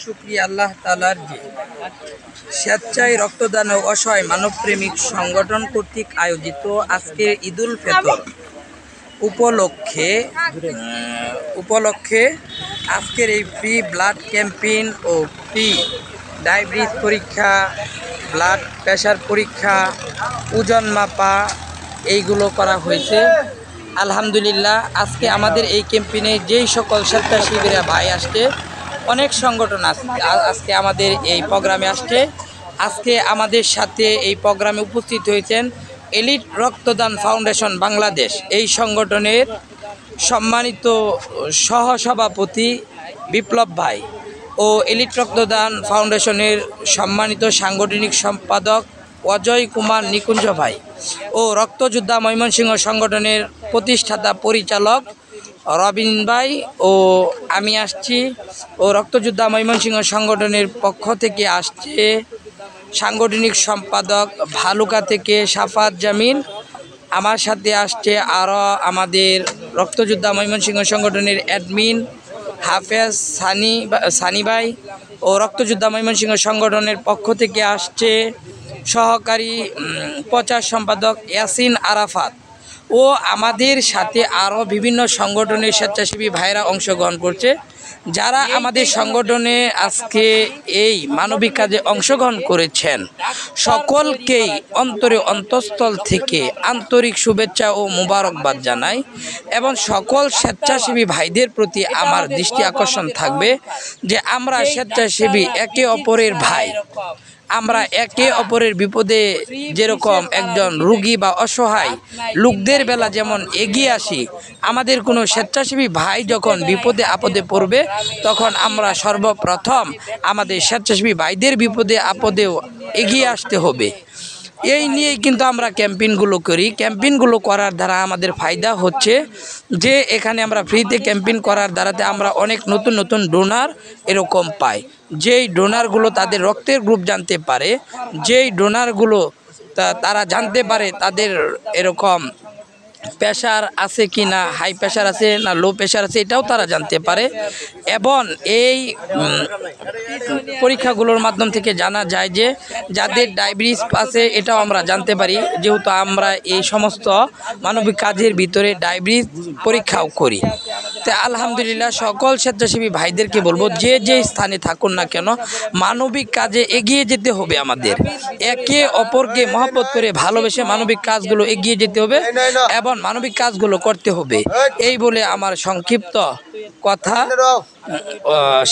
শুকরিয়া আল্লাহ তাআলার যে স্বেচ্ছায় রক্তদান ও অসহায় মানবপ্রেমিক সংগঠন কর্তৃক আয়োজিত আজকের ঈদুল ফিতর উপলক্ষে আজকের এই ফ্রি ব্লাড ক্যাম্পেইন ও ফ্রি ডায়াবেটিস পরীক্ষা, ব্লাড প্রেশার পরীক্ষা, ওজন মাপা এইগুলো করা হয়েছে। আলহামদুলিল্লাহ, আজকে আমাদের এই ক্যাম্পেইনে যেই সকল স্বেচ্ছাসেবীরা ভাই আসছে, অনেক সংগঠন আজকে আমাদের এই প্রোগ্রামে আসছে। আজকে আমাদের সাথে এই প্রোগ্রামে উপস্থিত হয়েছেন এলিট রক্তদান ফাউন্ডেশন বাংলাদেশ এই সংগঠনের সম্মানিত সহসভাপতি বিপ্লব ভাই ও এলিট রক্তদান ফাউন্ডেশনের সম্মানিত সাংগঠনিক সম্পাদক অজয় কুমার নিকুঞ্জ ভাই ও রক্তযোদ্ধা ময়মনসিংহ সংগঠনের প্রতিষ্ঠাতা পরিচালক রবিন ভাই ও আমি আসছি। ও রক্তযোদ্ধা ময়মনসিংহ সংগঠনের পক্ষ থেকে আসছে সাংগঠনিক সম্পাদক ভালুকা থেকে সাফাত জামিন। আমার সাথে আসছে আরও আমাদের রক্তযোদ্ধা ময়মনসিংহ সংগঠনের অ্যাডমিন হাফেজ সানি ভাই ও রক্তযোদ্ধা ময়মনসিংহ সংগঠনের পক্ষ থেকে আসছে সহকারী প্রচার সম্পাদক ইয়াসিন আরাফাত ও আমাদের সাথে আরও বিভিন্ন সংগঠনের স্বেচ্ছাসেবী ভাইরা অংশগ্রহণ করছে। যারা আমাদের সংগঠনে আজকে এই মানবিক কাজে অংশগ্রহণ করেছেন সকলকেই অন্তঃস্থল থেকে আন্তরিক শুভেচ্ছা ও মোবারকবাদ জানাই। এবং সকল স্বেচ্ছাসেবী ভাইদের প্রতি আমার দৃষ্টি আকর্ষণ থাকবে যে আমরা স্বেচ্ছাসেবী একে অপরের ভাই। আমরা একে অপরের বিপদে যেরকম একজন রোগী বা অসহায় লোকদের বেলা যেমন এগিয়ে আসি, আমাদের কোনো স্বেচ্ছাসেবী ভাই যখন বিপদে আপদে পড়বে তখন আমরা সর্বপ্রথম আমাদের স্বেচ্ছাসেবী ভাইদের বিপদে আপদেও এগিয়ে আসতে হবে। এই নিয়েই কিন্তু আমরা ক্যাম্পেইনগুলো করি। ক্যাম্পেইনগুলো করার দ্বারা আমাদের ফায়দা হচ্ছে যে এখানে আমরা ফ্রিতে ক্যাম্পেইন করার দ্বারাতে আমরা অনেক নতুন নতুন ডোনার এরকম পাই। যেই ডোনারগুলো তাদের রক্তের গ্রুপ জানতে পারে, যেই ডোনারগুলো তারা জানতে পারে তাদের এরকম প্রেশার আছে কি না, হাই প্রেশার আছে না লো প্রেশার আছে, এটাও তারা জানতে পারে। এবং এই পরীক্ষাগুলোর মাধ্যম থেকে জানা যায় যে যাদের ডায়াবেটিস আছে এটাও আমরা জানতে পারি, যেহেতু আমরা এই সমস্ত মানবিক কাজের ভিতরে ডায়াবেটিস পরীক্ষাও করি। তো আলহামদুলিল্লাহ, সকল স্বেচ্ছাসেবী ভাইদেরকে বলবো যে যে স্থানে থাকুন না কেন মানবিক কাজে এগিয়ে যেতে হবে। আমাদের একে অপরকে মহব্বত করে ভালোবেসে মানবিক কাজগুলো এগিয়ে যেতে হবে এবং মানবিক কাজগুলো করতে হবে। এই বলে আমার সংক্ষিপ্ত কথা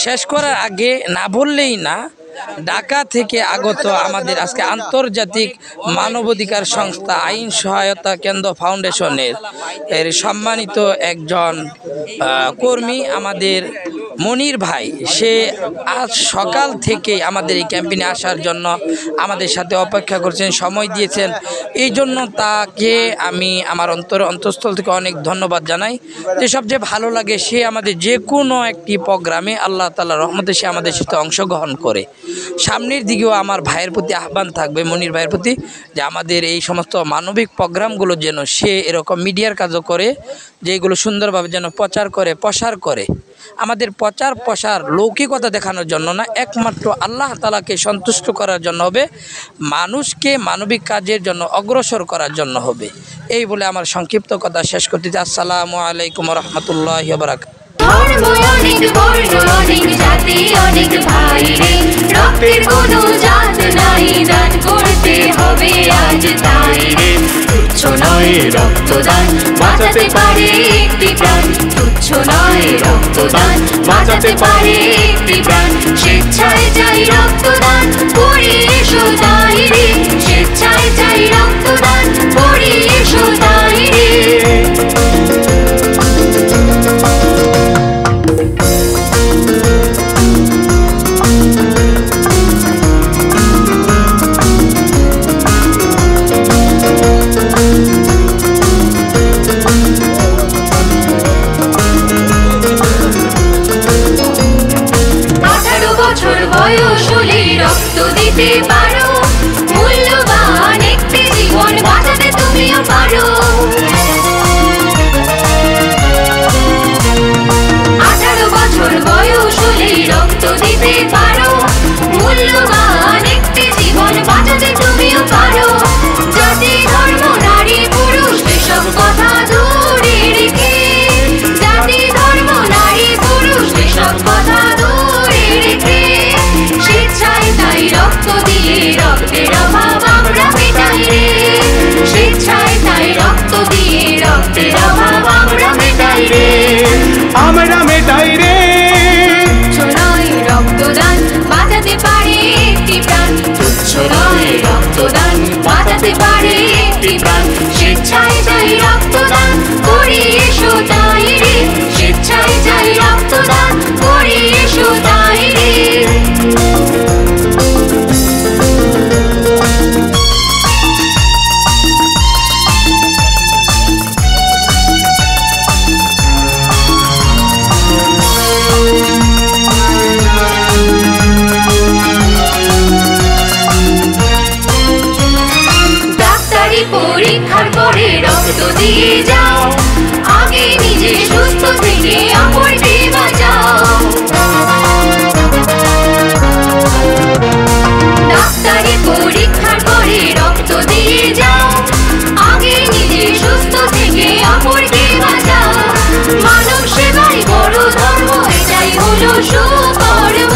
শেষ করার আগে না বললেই না, ঢাকা থেকে আগত আমাদের আজকে আন্তর্জাতিক মানবাধিকার সংস্থা আইন সহায়তা কেন্দ্র ফাউন্ডেশনের সম্মানিত একজন কর্মী আমাদের মনির ভাই, সে আজ সকাল থেকে আমাদের এই ক্যাম্পেইনে আসার জন্য আমাদের সাথে অপেক্ষা করছেন, সময় দিয়েছেন। এই জন্য তাকে আমি আমার অন্তঃস্থল থেকে অনেক ধন্যবাদ জানাই। যে সবচেয়ে ভালো লাগে সে আমাদের যে কোনো একটি প্রোগ্রামে আল্লাহ তাআলার রহমতে সে আমাদের সাথে অংশগ্রহণ করে। সামনের দিকেও আমার ভাইয়ের প্রতি আহ্বান থাকবে, মনির ভাইয়ের প্রতি, যে আমাদের এই সমস্ত মানবিক প্রোগ্রামগুলো যেন সে এরকম মিডিয়ার কাজও করে, যেগুলো সুন্দরভাবে যেন প্রসার করে। আমাদের প্রসার লৌকিকতা দেখানোর জন্য না, একমাত্র আল্লাহ তাআলাকে সন্তুষ্ট করার জন্য হবে, মানুষকে মানবিক কাজের জন্য অগ্রসর করার জন্য হবে। এই বলে আমার সংক্ষিপ্ত কথা শেষ করতে চাই। আসসালামু আলাইকুম ওয়া রাহমাতুল্লাহি ওয়া বারাকাতুহু। অনেক বর্ণ অনেক জাতি অনেক ভাই রে, রক্তের কোনো জাত নাই, দান করতে হবে আজ তাই রে। তুচ্ছ নয় রক্তদান, বাঁচাতে পারে একটি প্রাণ। তুচ্ছ নয় রক্তদান, বাঁচাতে পারে একটি প্রাণ। স্বেচ্ছায় চাই রক্তদান, করি এসো তাই রে। স্বেচ্ছায় চাই রক্তদান, করি এসো তাই রে। বয়স হলে রক্ত দিতে পারো, মূল্যবান একটি জীবন বাঁচাতে তুমিও পারো। 18 বছর বয়স হলে রক্ত দিতে করতে পারো, মূল্যবান একটি জীবন বাঁচাতে তুমিও পারো। জাতি ধর্ম নারী পুরুষ এসব কথা দূরে রেখে, জাতি ধর্ম নারী পুরুষ এসব কথা দূরে রেখে, স্বেচ্ছায় তাই রক্ত দিয়ে রক্তের অভাব আমরা মেটাই রে, স্বেচ্ছায় তাই রক্ত দিয়ে রক্তের অভাব আমরা মেটাই রে, আমরা মেটাই রে। তুচ্ছ নয় রক্তদান বাঁচাতে পারে একটি প্রাণ, তুচ্ছ নয় রক্তদান বাঁচাতে পারে একটি প্রাণ, স্বেচ্ছায় চাই রক্তদান করি এসো তাই রে, স্বেচ্ছায় চাই রক্তদান করি এসো তাই রে। ডাক্তারি পরীক্ষার পরে রক্ত দিয়ে যাও, আগে নিজে সুস্থ থেকে অপরকে বাঁচাও। ডাক্তারি পরীক্ষার পরে রক্ত দিয়ে যাও, আগে নিজে সুস্থ থেকে অপরকে বাঁচাও। মানব সেবাই বড় ধর্ম এটাই হলো সুকর্ম,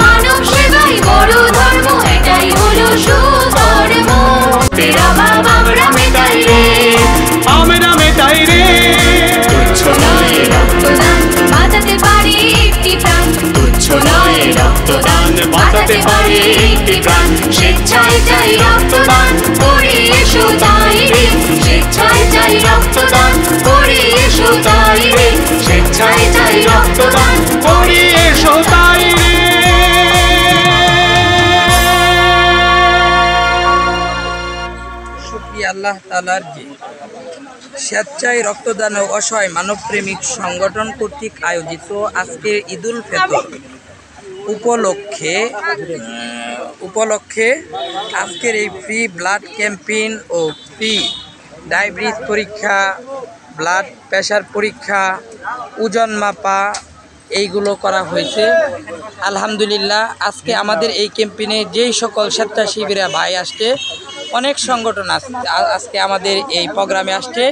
মানব সেবাই বড় ধর্ম এটাই হলো সুকর্ম। রক্তের অভাব আমরা মেটাই রে, আমরা মেটাই রে। তুচ্ছ নয় রক্তদান বাঁচাতে পারে একটি প্রাণ, তুচ্ছ নয় রক্তদান বাঁচাতে পারে একটি প্রাণ, স্বেচ্ছায় চাই রক্তদান করি এসো তাই রে, স্বেচ্ছায় চাই রক্তদান করি এসো তাই রে, স্বেচ্ছায় চাই রক্তদান করি এসো তাই রে। শুকরিয়া আল্লাহ তাআলার যে স্বেচ্ছায় রক্তদান ও অসহায় মানবপ্রেমিক সংগঠন কর্তৃক আয়োজিত আজকের ঈদুল ফিতর উপলক্ষে আজকের এই ফ্রি ব্লাড ক্যাম্পেইন ও ফ্রি ডায়াবেটিস পরীক্ষা, ব্লাড প্রেশার পরীক্ষা, ওজন মাপা এইগুলো করা হয়েছে। আলহামদুলিল্লাহ আজকে আমাদের এই ক্যাম্পেইনে যেই সকল স্বেচ্ছাসেবীরা ভাই আসছে, অনেক সংগঠন আজকে আমাদের এই প্রোগ্রামে আসছে।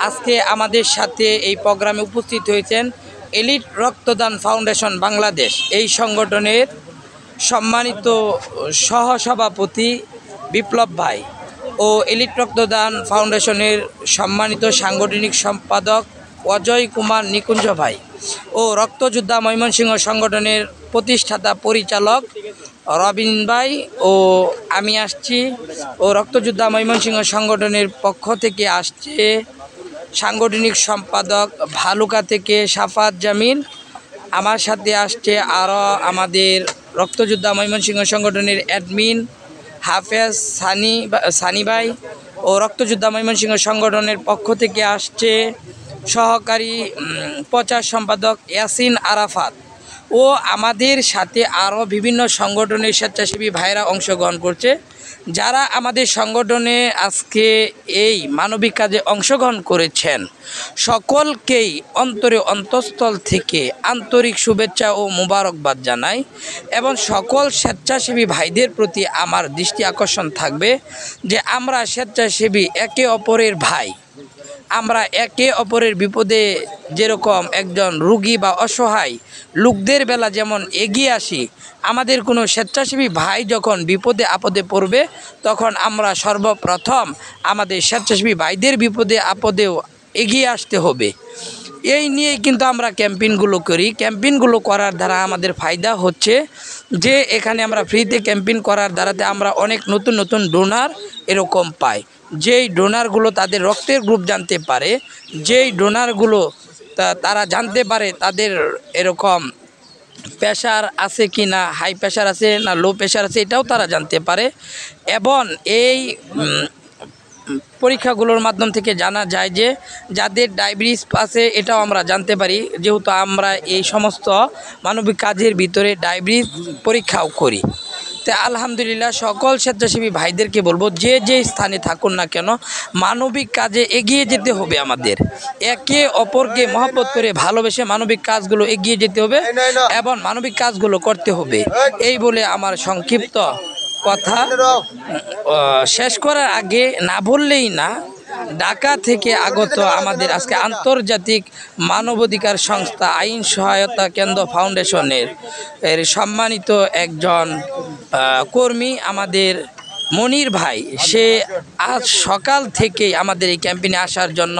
আজকে আমাদের সাথে এই প্রোগ্রামে উপস্থিত হয়েছেন এলিট রক্তদান ফাউন্ডেশন বাংলাদেশ এই সংগঠনের সম্মানিত সহসভাপতি বিপ্লব ভাই ও এলিট রক্তদান ফাউন্ডেশনের সম্মানিত সাংগঠনিক সম্পাদক অজয় কুমার নিকুঞ্জ ভাই ও রক্তযোদ্ধা ময়মনসিংহ সংগঠনের প্রতিষ্ঠাতা পরিচালক রবিন ভাই ও আমি আসছি, ও রক্তযোদ্ধা ময়মনসিংহ সংগঠনের পক্ষ থেকে আসছে সাংগঠনিক সম্পাদক ভালুকা থেকে সাফাত জামিল, আমার সাথে আসছে আরও আমাদের রক্তযোদ্ধা ময়মনসিংহ সংগঠনের অ্যাডমিন হাফেজ সানি ভাই ও রক্তযোদ্ধা ময়মনসিংহ সংগঠনের পক্ষ থেকে আসছে সহকারী প্রচার সম্পাদক ইয়াসিন আরাফাত ও আমাদের সাথে আরও বিভিন্ন সংগঠনের স্বেচ্ছাসেবী ভাইরা অংশগ্রহণ করছে। যারা আমাদের সংগঠনে আজকে এই মানবিক কাজে অংশগ্রহণ করেছেন সকলকেই অন্তঃস্থল থেকে আন্তরিক শুভেচ্ছা ও মোবারকবাদ জানাই, এবং সকল স্বেচ্ছাসেবী ভাইদের প্রতি আমার দৃষ্টি আকর্ষণ থাকবে যে আমরা স্বেচ্ছাসেবী একে অপরের ভাই, আমরা একে অপরের বিপদে যেরকম একজন রুগী বা অসহায় লোকদের বেলা যেমন এগিয়ে আসি, আমাদের কোনো স্বেচ্ছাসেবী ভাই যখন বিপদে আপদে পড়বে তখন আমরা সর্বপ্রথম আমাদের স্বেচ্ছাসেবী ভাইদের বিপদে আপদেও এগিয়ে আসতে হবে। এই নিয়েই কিন্তু আমরা ক্যাম্পেইনগুলো করি। ক্যাম্পেইনগুলো করার দ্বারা আমাদের ফায়দা হচ্ছে যে এখানে আমরা ফ্রিতে ক্যাম্পেইন করার দ্বারাতে আমরা অনেক নতুন নতুন ডোনার এরকম পাই, যেই ডোনারগুলো তাদের রক্তের গ্রুপ জানতে পারে, যেই ডোনারগুলো তারা জানতে পারে তাদের এরকম প্রেশার আছে কি না, হাই প্রেশার আছে না লো প্রেশার আছে, এটাও তারা জানতে পারে। এবং এই পরীক্ষাগুলোর মাধ্যম থেকে জানা যায় যে যাদের ডায়াবেটিস আছে এটাও আমরা জানতে পারি, যেহেতু আমরা এই সমস্ত মানবিক কাজের ভিতরে ডায়াবেটিস পরীক্ষাও করি। তো পরিস্থিতিতে আলহামদুলিল্লাহ সকল স্বেচ্ছাসেবী ভাইদেরকে বলবো, যে যে স্থানে থাকুন না কেন মানবিক কাজে এগিয়ে যেতে হবে। আমাদের একে অপরকে মহব্বত করে ভালোবেসে মানবিক কাজগুলো এগিয়ে যেতে হবে এবং মানবিক কাজগুলো করতে হবে। এই বলে আমার সংক্ষিপ্ত কথা শেষ করার আগে না বললেই না, ঢাকা থেকে আগত আমাদের আজকে আন্তর্জাতিক মানবাধিকার সংস্থা আইন সহায়তা কেন্দ্র ফাউন্ডেশনের সম্মানিত একজন কর্মী আমাদের মনির ভাই, সে আজ সকাল থেকেই আমাদের এই ক্যাম্পেইনে আসার জন্য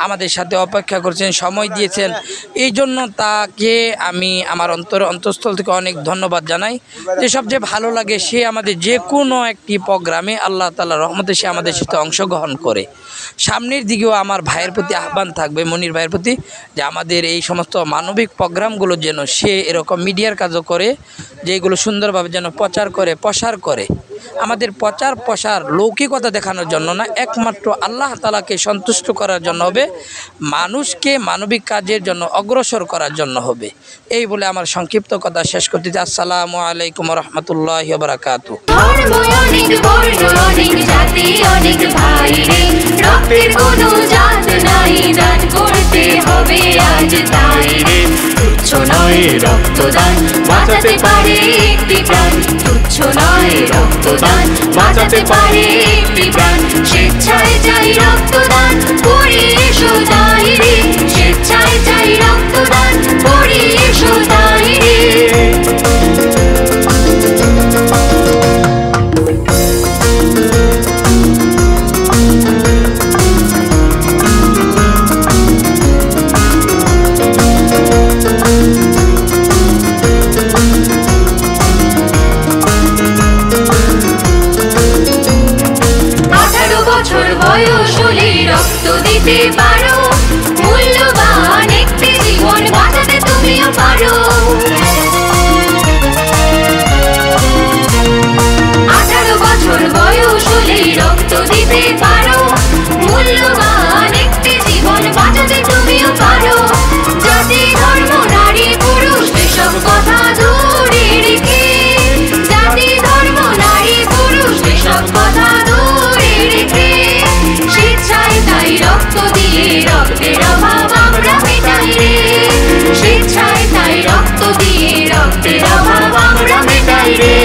আমাদের সাথে অপেক্ষা করছেন, সময় দিয়েছেন। এই জন্য তাকে আমি আমার অন্তঃস্থল থেকে অনেক ধন্যবাদ জানাই। যে সবচেয়ে ভালো লাগে, সে আমাদের যে কোনো একটি প্রোগ্রামে আল্লাহ তাআলার রহমতে সে আমাদের সাথে অংশগ্রহণ করে। সামনের দিকেও আমার ভাইয়ের প্রতি আহ্বান থাকবে, মনির ভাইয়ের প্রতি, যে আমাদের এই সমস্ত মানবিক প্রোগ্রামগুলো যেন সে এরকম মিডিয়ার কাজও করে, যেগুলো সুন্দরভাবে যেন প্রচার করে, প্রসার করে। আমাদের প্রসার লৌকিকতা দেখানোর জন্য না, একমাত্র আল্লাহ তাআলাকে সন্তুষ্ট করার জন্য হবে, মানুষকে মানবিক কাজের জন্য অগ্রসর করার জন্য হবে। এই বলে আমার সংক্ষিপ্ত কথা শেষ করতে চাই। আসসালামু আলাইকুম ওয়া রাহমাতুল্লাহি ওয়া বারাকাতুহু। ধর্ম অনেক বর্ণ অনেক জাতি অনেক ভাই রে, রক্তের কোনো জাত নাই, দান করতে হবে আজ তাই রে। তুচ্ছ নয় রক্তদান, বাঁচাতে পারে একটি প্রাণ। তুচ্ছ নয় রক্তদান, বাঁচাতে পারে একটি প্রাণ। স্বেচ্ছায় চাই রক্তদান, করি এসো তাই রে। স্বেচ্ছায় চাই রক্তদান, করি এসো তাই রে। বয়স হলে রক্ত দিতে পারো, মূল্যবান একটি জীবন বাঁচাতে তুমিও পারো। 18 বছর বয়স হলে রক্ত দিতে পারো, মূল্যবান একটি জীবন বাঁচাতে তুমিও পারো। জাতি ধর্ম নারী পুরুষ এসব কথা দূরে রেখে, জাতি ধর্ম নারী পুরুষ এসব কথা দূরে রেখে, স্বেচ্ছায় তাই রক্ত দিয়ে রক্তের অভাব আমরা মেটাই রে। স্বেচ্ছায় তাই রক্ত দিয়ে রক্তের অভাব আমরা মেটাই রে।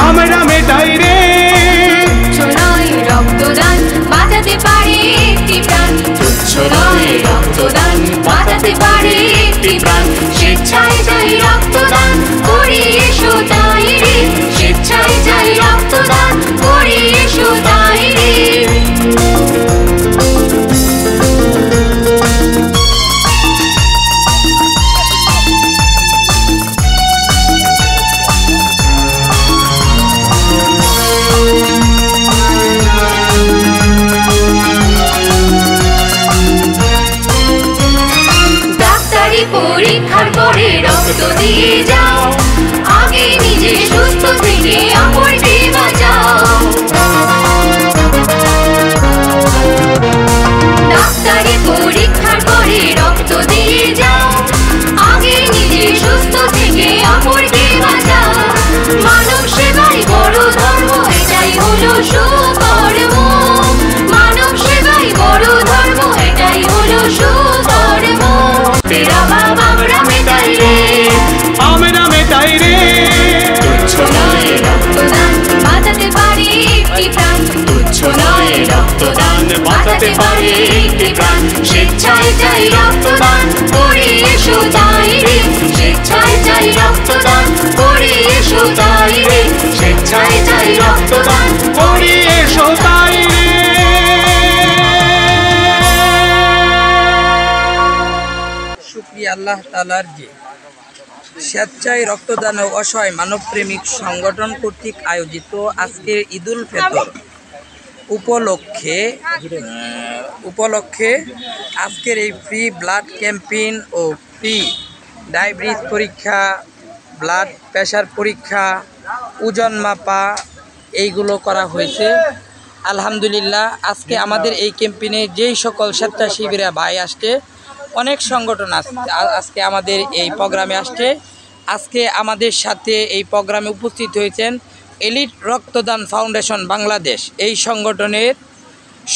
আমরা মেটাই রে। তুচ্ছ নয় রক্তদান, বাঁচাতে পারে একটি প্রাণ। তুচ্ছ নয় রক্তদান, বাঁচাতে পারে একটি প্রাণ। স্বেচ্ছায় চাই রক্তদান, করি এসো তাই রে। স্বেচ্ছায় চাই রক্তদান, করি এসো তাই রে। ডাক্তারি পরীক্ষার পরে রক্ত দিয়ে যাও, আগে নিজে সুস্থ থেকে অপরকে বাঁচাও। ডাক্তারি পরীক্ষার পরে রক্ত দিয়ে যাও, আগে নিজে সুস্থ থেকে অপরকে বাঁচাও। মানব সেবাই বড় ধর্ম, এটাই হলো সুকর্ম। মানব সেবাই বড় ধর্ম, এটাই হলো সুকর্ম। তেরা বাবা আমরা মেটাই রে। আমরা মেটাই রে। তুচ্ছ নয় রক্তদান, বাঁচাতে পারে একটি প্রাণ। তুচ্ছ নয় রক্তদান, বাঁচাতে পারে একটি প্রাণ। স্বেচ্ছায় চাই রক্তদান, করি এসো তাই রে। স্বেচ্ছায় চাই রক্তদান, করি এসো তাই রে। স্বেচ্ছায় চাই রক্তদান, করি এসো তাই রে। শুকরিয়া আল্লাহ তাআলার যে স্বেচ্ছায় রক্তদান ও অসহায় মানবপ্রেমিক সংগঠন কর্তৃক আয়োজিত আজকের ঈদুল ফিতর উপলক্ষে আজকের এই ফ্রি ব্লাড ক্যাম্পেইন ও ফ্রি ডায়াবেটিস পরীক্ষা, ব্লাড প্রেশার পরীক্ষা, ওজন মাপা এইগুলো করা হয়েছে। আলহামদুলিল্লাহ আজকে আমাদের এই ক্যাম্পেইনে যেই সকল স্বেচ্ছাসেবীরা ভাই আসছে, অনেক সংগঠন আজকে আমাদের এই প্রোগ্রামে আসছে। আজকে আমাদের সাথে এই প্রোগ্রামে উপস্থিত হয়েছেন এলিট রক্তদান ফাউন্ডেশন বাংলাদেশ এই সংগঠনের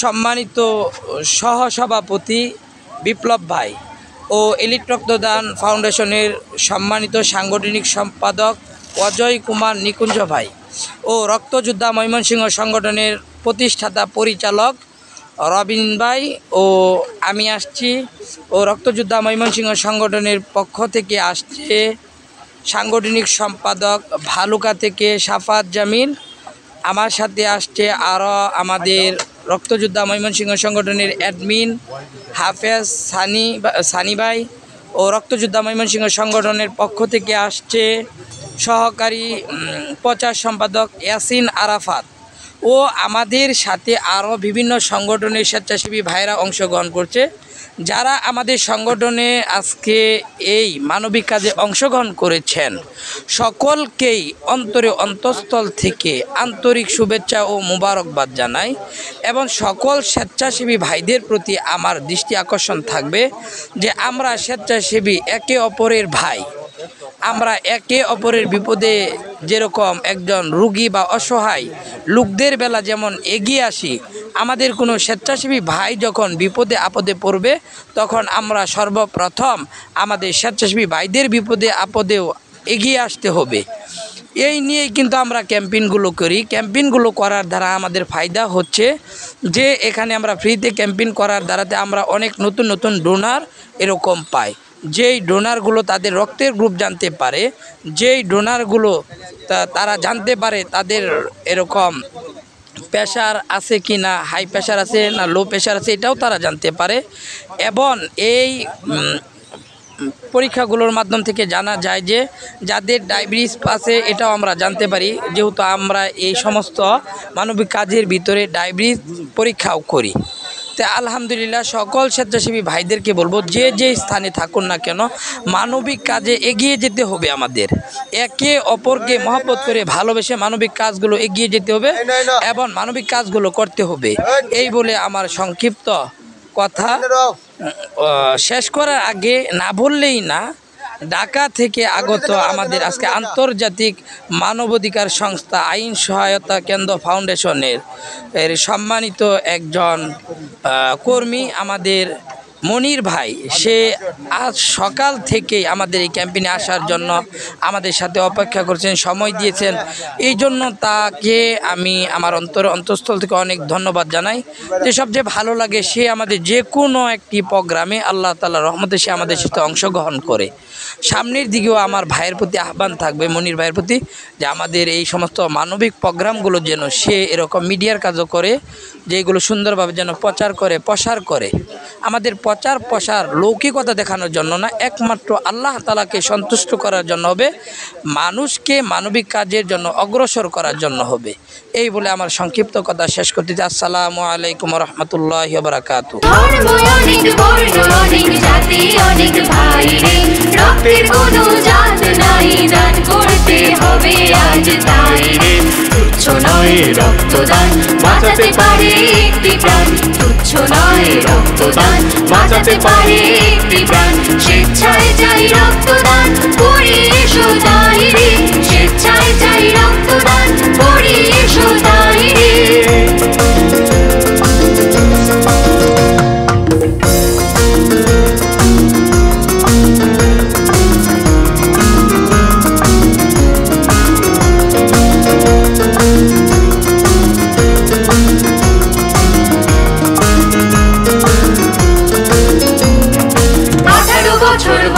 সম্মানিত সহসভাপতি বিপ্লব ভাই ও এলিট রক্তদান ফাউন্ডেশনের সম্মানিত সাংগঠনিক সম্পাদক অজয় কুমার নিকুঞ্জ ভাই ও রক্তযোদ্ধা ময়মনসিংহ সংগঠনের প্রতিষ্ঠাতা পরিচালক রবিন ভাই ও আমি আসছি ও রক্তযোদ্ধা ময়মনসিংহ সংগঠনের পক্ষ থেকে আসছে সাংগঠনিক সম্পাদক ভালুকা থেকে সাফাত জামিল। আমার সাথে আসছে আরও আমাদের রক্তযোদ্ধা ময়মনসিংহ সংগঠনের অ্যাডমিন হাফেজ সানি ভাই ও রক্তযোদ্ধা ময়মনসিংহ সংগঠনের পক্ষ থেকে আসছে সহকারী প্রচার সম্পাদক ইয়াসিন আরাফাত ও আমাদের সাথে আরও বিভিন্ন সংগঠনের স্বেচ্ছাসেবী ভাইরা অংশগ্রহণ করছে। যারা আমাদের সংগঠনে আজকে এই মানবিক কাজে অংশগ্রহণ করেছেন সকলকেই অন্তঃস্থল থেকে আন্তরিক শুভেচ্ছা ও মোবারকবাদ জানাই এবং সকল স্বেচ্ছাসেবী ভাইদের প্রতি আমার দৃষ্টি আকর্ষণ থাকবে যে আমরা স্বেচ্ছাসেবী একে অপরের ভাই। আমরা একে অপরের বিপদে যেরকম একজন রুগী বা অসহায় লোকদের বেলা যেমন এগিয়ে আসি, আমাদের কোনো স্বেচ্ছাসেবী ভাই যখন বিপদে আপদে পড়বে তখন আমরা সর্বপ্রথম আমাদের স্বেচ্ছাসেবী ভাইদের বিপদে আপদেও এগিয়ে আসতে হবে। এই নিয়েই কিন্তু আমরা ক্যাম্পেইনগুলো করি। ক্যাম্পেইনগুলো করার দ্বারা আমাদের ফায়দা হচ্ছে যে এখানে আমরা ফ্রিতে ক্যাম্পেইন করার দ্বারাতে আমরা অনেক নতুন নতুন ডোনার এরকম পাই। যেই ডোনারগুলো তাদের রক্তের গ্রুপ জানতে পারে, যেই ডোনারগুলো তারা জানতে পারে তাদের এরকম প্রেশার আছে কি না, হাই প্রেশার আছে না লো প্রেশার আছে, এটাও তারা জানতে পারে। এবং এই পরীক্ষাগুলোর মাধ্যম থেকে জানা যায় যে যাদের ডায়াবেটিস আছে এটাও আমরা জানতে পারি, যেহেতু আমরা এই সমস্ত মানবিক কাজের ভিতরে ডায়াবেটিস পরীক্ষাও করি। তো আলহামদুলিল্লাহ সকল স্বেচ্ছাসেবী ভাইদেরকে বলবো যে যে স্থানে থাকুন না কেন মানবিক কাজে এগিয়ে যেতে হবে। আমাদের একে অপরকে মহব্বত করে ভালোবেসে মানবিক কাজগুলো এগিয়ে যেতে হবে এবং মানবিক কাজগুলো করতে হবে। এই বলে আমার সংক্ষিপ্ত কথা শেষ করার আগে না বললেই না, ঢাকা থেকে আগত আমাদের আজকে আন্তর্জাতিক মানবাধিকার সংস্থা আইন সহায়তা কেন্দ্র ফাউন্ডেশনের সম্মানিত একজন কর্মী আমাদের মনির ভাই, সে আজ সকাল থেকেই আমাদের এই ক্যাম্পেইনে আসার জন্য আমাদের সাথে অপেক্ষা করছেন, সময় দিয়েছেন। এই জন্য তাকে আমি আমার অন্তঃস্থল থেকে অনেক ধন্যবাদ জানাই। যে সবচেয়ে ভালো লাগে সে আমাদের যে কোনো একটি প্রোগ্রামে আল্লাহ তাআলার রহমতে সে আমাদের সাথে অংশগ্রহণ করে। সামনের দিকেও আমার ভাইয়ের প্রতি আহ্বান থাকবে, মনির ভাইয়ের প্রতি, যে আমাদের এই সমস্ত মানবিক প্রোগ্রামগুলো যেন সে এরকম মিডিয়ার কাজও করে, যেগুলো সুন্দরভাবে যেন প্রচার করে প্রসার করে। আমাদের প্রচার প্রসার লৌকিকতা দেখানোর জন্য না, একমাত্র আল্লাহ তাআলাকে সন্তুষ্ট করার জন্য হবে, মানুষকে মানবিক কাজের জন্য অগ্রসর করার জন্য হবে। এই বলে আমার সংক্ষিপ্ত কথা শেষ করতে চাই। আসসালামু আলাইকুম ওয়া রাহমাতুল্লাহি ওয়া বারাকাতুহু। ধর্ম অনেক বর্ণ অনেক জাতি অনেক ভাই রে, রক্তের কোনো জাত নাই, দান করতে হবে আজ তাই রে। তুচ্ছ নয় রক্তদান, বাঁচাতে পারে একটি প্রাণ। তুচ্ছ নয় রক্তদান, বাঁচাতে পারে একটি প্রাণ। স্বেচ্ছায় চাই রক্তদান, করি এসো তাই রে। স্বেচ্ছায় চাই রক্তদান, করি এসো তাই রে।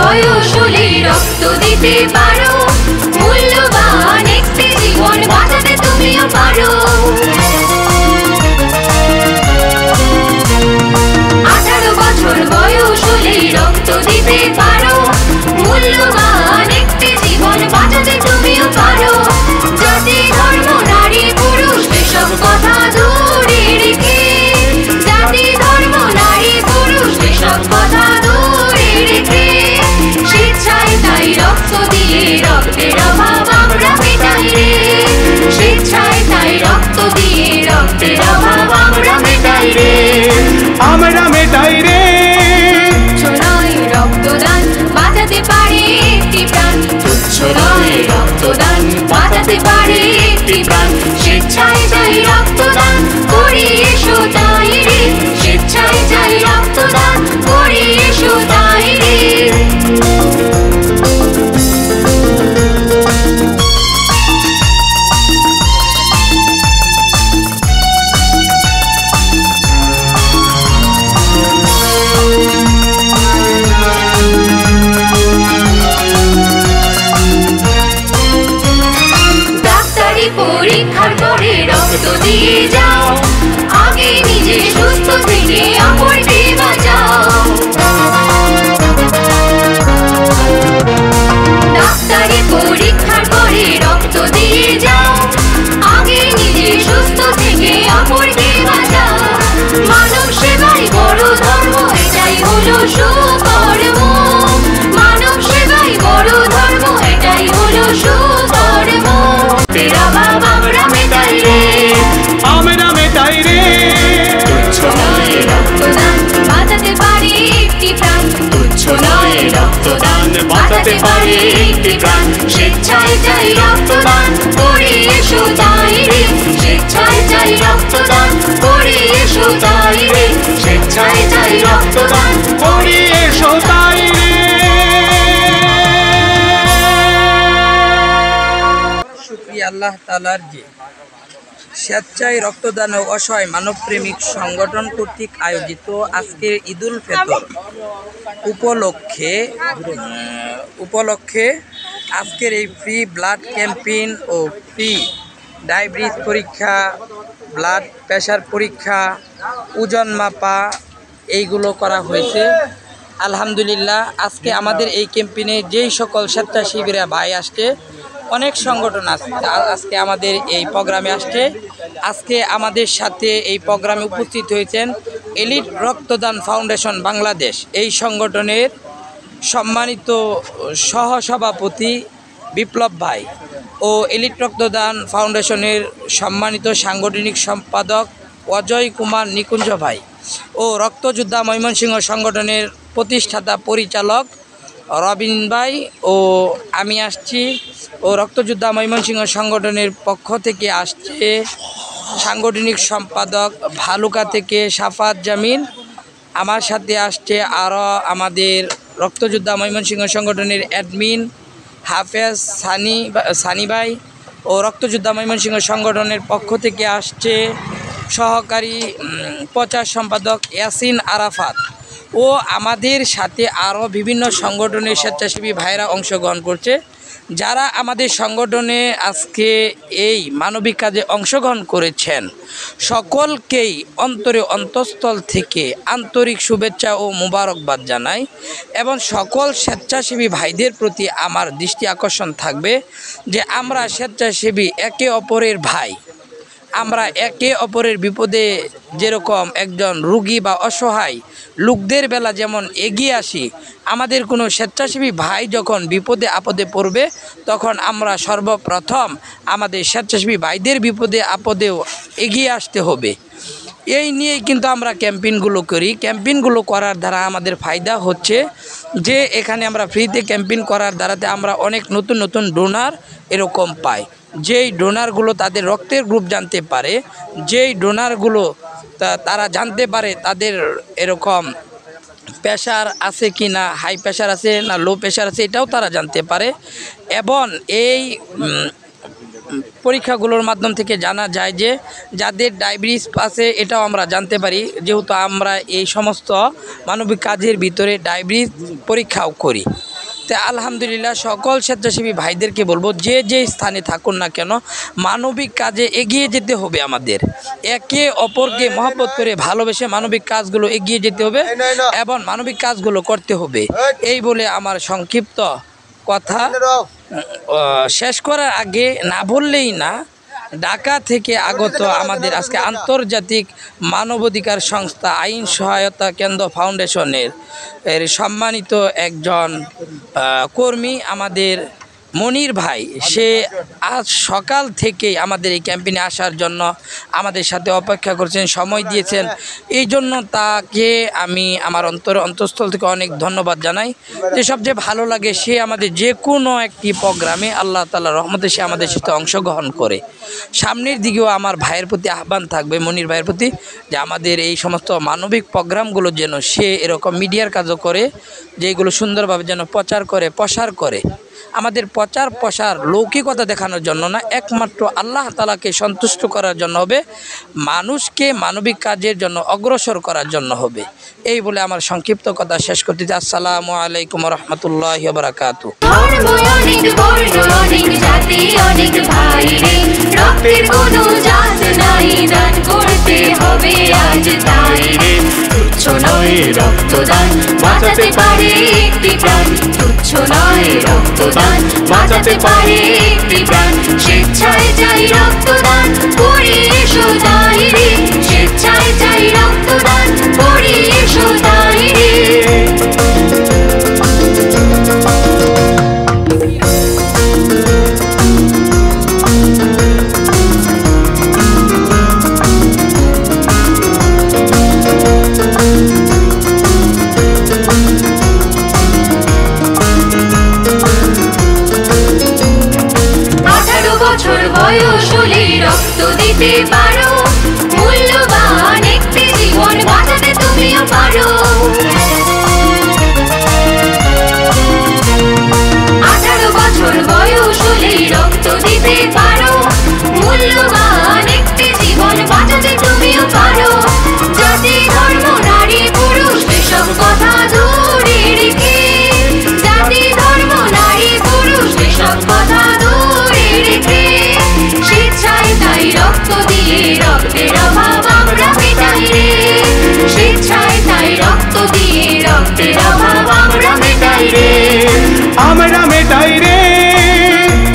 বয়স হলে রক্ত দিতে পারো, মূল্যবান একটি জীবন বাঁচাতে তুমিও পারো। 18 বছর বয়স হলে রক্ত দিতে পারো, মূল্যবান একটি জীবন বাঁচাতে তুমিও পারো। জাতি ধর্ম নারী পুরুষ এসব কথা দূরে রেখে, জাতি ধর্ম নারী পুরুষ এসব কথা দূরে রেখে, স্বেচ্ছায় তাই রক্ত দিয়ে রক্তের অভাব আমরা মেটাই রে। স্বেচ্ছায় তাই রক্ত দিয়ে রক্তের অভাব আমরা মেটাই রে। আমরা মেটাই রে। তুচ্ছ নয় রক্তদান, বাঁচাতে পারে একটি প্রাণ। তুচ্ছ নয় রক্তদান, বাঁচাতে পারে একটি প্রাণ স্বেচ্ছায় যাই রক্তদান করি এসো তাই রে স্বেচ্ছায় যাই রক্তদান করি এসো তাই রে পরীক্ষার পরে রক্ত দিয়ে যাও আগে নিজে সুস্থ থেকে অপরকে বাঁচাও ডাক্তারি পরীক্ষার পরে রক্ত দিয়ে যাও আগে নিজে সুস্থ থেকে অপরকে বাঁচাও মানব সেবাই বড় ধর্ম এটাই হলো সুকর্ম মানব সেবাই বড় ধর্ম এটাই হলো সুকর্ম তেরা বাবা আমরা মেটাই রে তুচ্ছ নয় রক্তদান বাঁচাতে পারি একটি প্রাণ তুচ্ছ নয় রক্তদান বাঁচাতে পারি একটি প্রাণ স্বেচ্ছায় যাই রক্তদান করি এসো তাই রে স্বেচ্ছায় যাই রক্তদান করি এসো তাই রে স্বেচ্ছায় যাই রক্তদান করি এসো তাই রে। শুকরিয়া আল্লাহ তাআলার যে স্বেচ্ছায় রক্তদান ও অসহায় মানবপ্রেমিক সংগঠন কর্তৃক আয়োজিত আজকের ঈদুল ফিতর উপলক্ষে আজকের এই ফ্রি ব্লাড ক্যাম্পেইন ও ফ্রি ডায়াবেটিস পরীক্ষা ব্লাড প্রেশার পরীক্ষা ওজন মাপা এইগুলো করা হয়েছে। আলহামদুলিল্লাহ আজকে আমাদের এই ক্যাম্পেইনে যেই সকল স্বেচ্ছাসেবীরা ভাই আসছে অনেক সংগঠন আজকে আমাদের এই প্রোগ্রামে আসছে। আজকে আমাদের সাথে এই প্রোগ্রামে উপস্থিত হয়েছেন এলিট রক্তদান ফাউন্ডেশন বাংলাদেশ এই সংগঠনের সম্মানিত সহসভাপতি বিপ্লব ভাই ও এলিট রক্তদান ফাউন্ডেশনের সম্মানিত সাংগঠনিক সম্পাদক অজয় কুমার নিকুঞ্জ ভাই ও রক্তযোদ্ধা ময়মনসিংহ সংগঠনের প্রতিষ্ঠাতা পরিচালক রবিন ভাই ও আমি আসছি ও রক্তযোদ্ধা ময়মনসিংহ সংগঠনের পক্ষ থেকে আসছে সাংগঠনিক সম্পাদক ভালুকা থেকে সাফাত জামিন। আমার সাথে আসছে আরও আমাদের রক্তযোদ্ধা ময়মনসিংহ সংগঠনের অ্যাডমিন হাফেজ সানি ভাই ও রক্তযোদ্ধা ময়মনসিংহ সংগঠনের পক্ষ থেকে আসছে সহকারী প্রচার সম্পাদক ইয়াসিন আরাফাত ও আমাদের সাথে আরও বিভিন্ন সংগঠনের স্বেচ্ছাসেবী ভাইরা অংশগ্রহণ করছে। যারা আমাদের সংগঠনে আজকে এই মানবিক কাজে অংশগ্রহণ করেছেন সকলকেই অন্তঃস্থল থেকে আন্তরিক শুভেচ্ছা ও মোবারকবাদ জানাই এবং সকল স্বেচ্ছাসেবী ভাইদের প্রতি আমার দৃষ্টি আকর্ষণ থাকবে যে আমরা স্বেচ্ছাসেবী একে অপরের ভাই। আমরা একে অপরের বিপদে যেরকম একজন রুগী বা অসহায় লোকদের বেলা যেমন এগিয়ে আসি, আমাদের কোনো স্বেচ্ছাসেবী ভাই যখন বিপদে আপদে পড়বে তখন আমরা সর্বপ্রথম আমাদের স্বেচ্ছাসেবী ভাইদের বিপদে আপদেও এগিয়ে আসতে হবে। এই নিয়েই কিন্তু আমরা ক্যাম্পেইনগুলো করি। ক্যাম্পেইনগুলো করার দ্বারা আমাদের ফায়দা হচ্ছে যে এখানে আমরা ফ্রিতে ক্যাম্পেইন করার দ্বারাতে আমরা অনেক নতুন নতুন ডোনার এরকম পাই। যেই ডোনারগুলো তাদের রক্তের গ্রুপ জানতে পারে, যেই ডোনারগুলো তারা জানতে পারে তাদের এরকম প্রেশার আছে কি না, হাই প্রেশার আছে না লো প্রেশার আছে, এটাও তারা জানতে পারে। এবং এই পরীক্ষাগুলোর মাধ্যম থেকে জানা যায় যে যাদের ডায়াবেটিস আছে এটাও আমরা জানতে পারি, যেহেতু আমরা এই সমস্ত মানবিক কাজের ভিতরে ডায়াবেটিস পরীক্ষাও করি। তো আলহামদুলিল্লাহ সকল স্বেচ্ছাসেবী ভাইদেরকে বলবো যে যে স্থানে থাকুন না কেন মানবিক কাজে এগিয়ে যেতে হবে। আমাদের একে অপরকে মহব্বত করে ভালোবেসে মানবিক কাজগুলো এগিয়ে যেতে হবে এবং মানবিক কাজগুলো করতে হবে। এই বলে আমার সংক্ষিপ্ত কথা শেষ করার আগে না বললেই না, ঢাকা থেকে আগত আমাদের আজকে আন্তর্জাতিক মানবাধিকার সংস্থা আইন সহায়তা কেন্দ্র ফাউন্ডেশনের সম্মানিত একজন কর্মী আমাদের মনির ভাই সে আজ সকাল থেকেই আমাদের এই ক্যাম্পেইনে আসার জন্য আমাদের সাথে অপেক্ষা করছেন, সময় দিয়েছেন। এই জন্য তাকে আমি আমার অন্তঃস্থল থেকে অনেক ধন্যবাদ জানাই। যে সবচেয়ে ভালো লাগে সে আমাদের যে কোনো একটি প্রোগ্রামে আল্লাহ তাআলার রহমতে সে আমাদের সাথে অংশগ্রহণ করে। সামনের দিকেও আমার ভাইয়ের প্রতি আহ্বান থাকবে, মনির ভাইয়ের প্রতি, যে আমাদের এই সমস্ত মানবিক প্রোগ্রামগুলো যেন সে এরকম মিডিয়ার কাজও করে, যেগুলো সুন্দরভাবে যেন প্রচার করে, প্রসার করে। আমাদের প্রসার লৌকিকতা দেখানোর জন্য না, একমাত্র আল্লাহ তাআলাকে সন্তুষ্ট করার জন্য হবে, মানুষকে মানবিক কাজের জন্য অগ্রসর করার জন্য হবে। এই বলে আমার সংক্ষিপ্ত কথা শেষ করতে চাই। আসসালামু আলাইকুম রহমতুল্লাহি ওয়া বারাকাতুহু। ধর্ম অনেক, বর্ণ অনেক, জাতি অনেক ভাই রে, রক্তের কোনো জাত নাই, দান করতে হবে আজ তাই রে। তুচ্ছ নয় রক্তদান, বাঁচাতে পারে একটি প্রাণ। তুচ্ছ নয় রক্তদান, বাঁচাতে পারে একটি প্রাণ। স্বেচ্ছায় চাই রক্তদান, করি এসো তাই রে। স্বেচ্ছায় চাই রক্তদান, করি এসো তাই রে। বয়স হলে রক্ত দিতে পারো, মূল্যবান একটি জীবন বাঁচাতে তুমিও পারো। 18 বছর বয়স হলে রক্ত দিতে পারো, মূল্যবান একটি জীবন বাঁচাতে তুমিও পারো। জাতি ধর্ম নারী পুরুষ এসব কথা দূরে রেখে, জাতি ধর্ম নারী পুরুষ এসব কথা দূরে রেখে, স্বেচ্ছায় তাই রক্ত দিয়ে রক্তের অভাব আমরা মেটাই রে। স্বেচ্ছায় তাই রক্ত দিয়ে রক্তের অভাব আমরা মেটাই রে। আমরা মেটাই রে।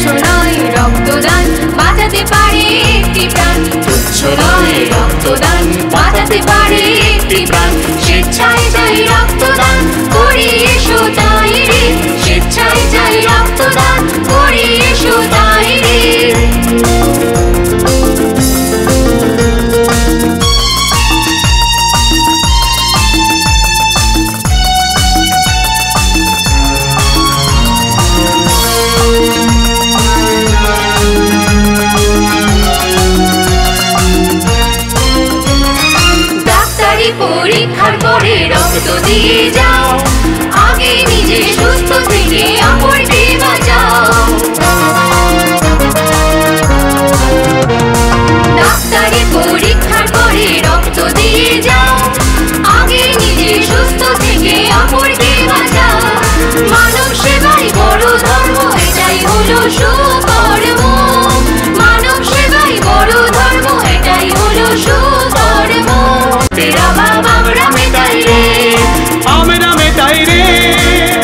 তুচ্ছ নয় রক্তদান, বাঁচাতে পারে একটি প্রাণ। তুচ্ছ নয় রক্তদান, বাঁচাতে পারে একটি প্রাণ। স্বেচ্ছায় চাই রক্তদান, করি এসো তাই রে। স্বেচ্ছায় চাই রক্তদান, করি এসো তাই রে। ডাক্তারি পরীক্ষার পরে রক্ত দিয়ে যাও, আগে নিজে সুস্থ থেকে অপরকে বাঁচাও। ডাক্তারি পরীক্ষার পরে রক্ত দিয়ে যাও, আগে নিজে সুস্থ থেকে অপরকে বাঁচাও। মানব সেবাই বড় ধর্ম, এটাই হলো সুকর্ম। মানব সেবাই বড় ধর্ম, এটাই হলো সুকর্ম। তেরা বাবা আমরা মেটাই রে। আমরা মেটাই রে।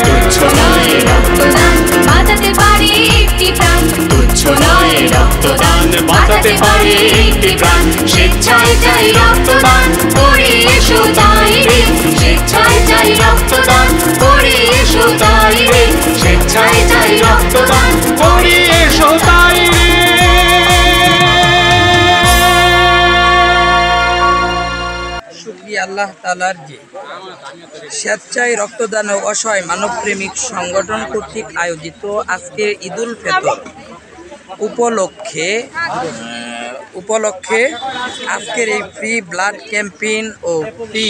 তুচ্ছ নয় রক্তদান, বাঁচাতে পারে একটি প্রাণ। তুচ্ছ নয় রক্তদান, বাঁচাতে পারে একটি প্রাণ। স্বেচ্ছায় চাই রক্তদান, করি এসো তাই রে। স্বেচ্ছায় চাই রক্তদান, করি এসো তাই রে। স্বেচ্ছায় চাই রক্তদান, করি এসো তাই রে। শুকরিয়া আল্লাহ তাআলার যে স্বেচ্ছায় রক্তদান ও অসহায় মানবপ্রেমিক সংগঠন কর্তৃক আয়োজিত আজকের ঈদুল ফিতর উপলক্ষে আজকের এই ফ্রি ব্লাড ক্যাম্পেইন ও ফ্রি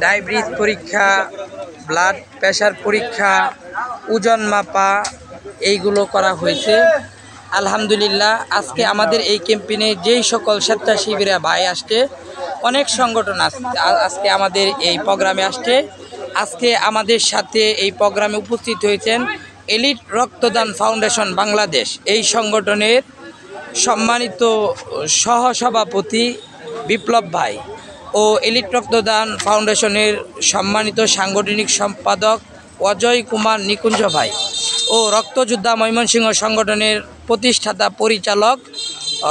ডায়াবেটিস পরীক্ষা, ব্লাড প্রেশার পরীক্ষা, ওজন মাপা এইগুলো করা হয়েছে। আলহামদুলিল্লাহ, আজকে আমাদের এই ক্যাম্পেইনে যেই সকল স্বেচ্ছাসেবীরা ভাই আসছে, অনেক সংগঠন আজকে আমাদের এই প্রোগ্রামে আসছে। আজকে আমাদের সাথে এই প্রোগ্রামে উপস্থিত হয়েছেন এলিট রক্তদান ফাউন্ডেশন বাংলাদেশ, এই সংগঠনের সম্মানিত সহসভাপতি বিপ্লব ভাই ও এলিট রক্তদান ফাউন্ডেশনের সম্মানিত সাংগঠনিক সম্পাদক অজয় কুমার নিকুঞ্জ ভাই ও রক্তযোদ্ধা ময়মনসিংহ সংগঠনের প্রতিষ্ঠাতা পরিচালক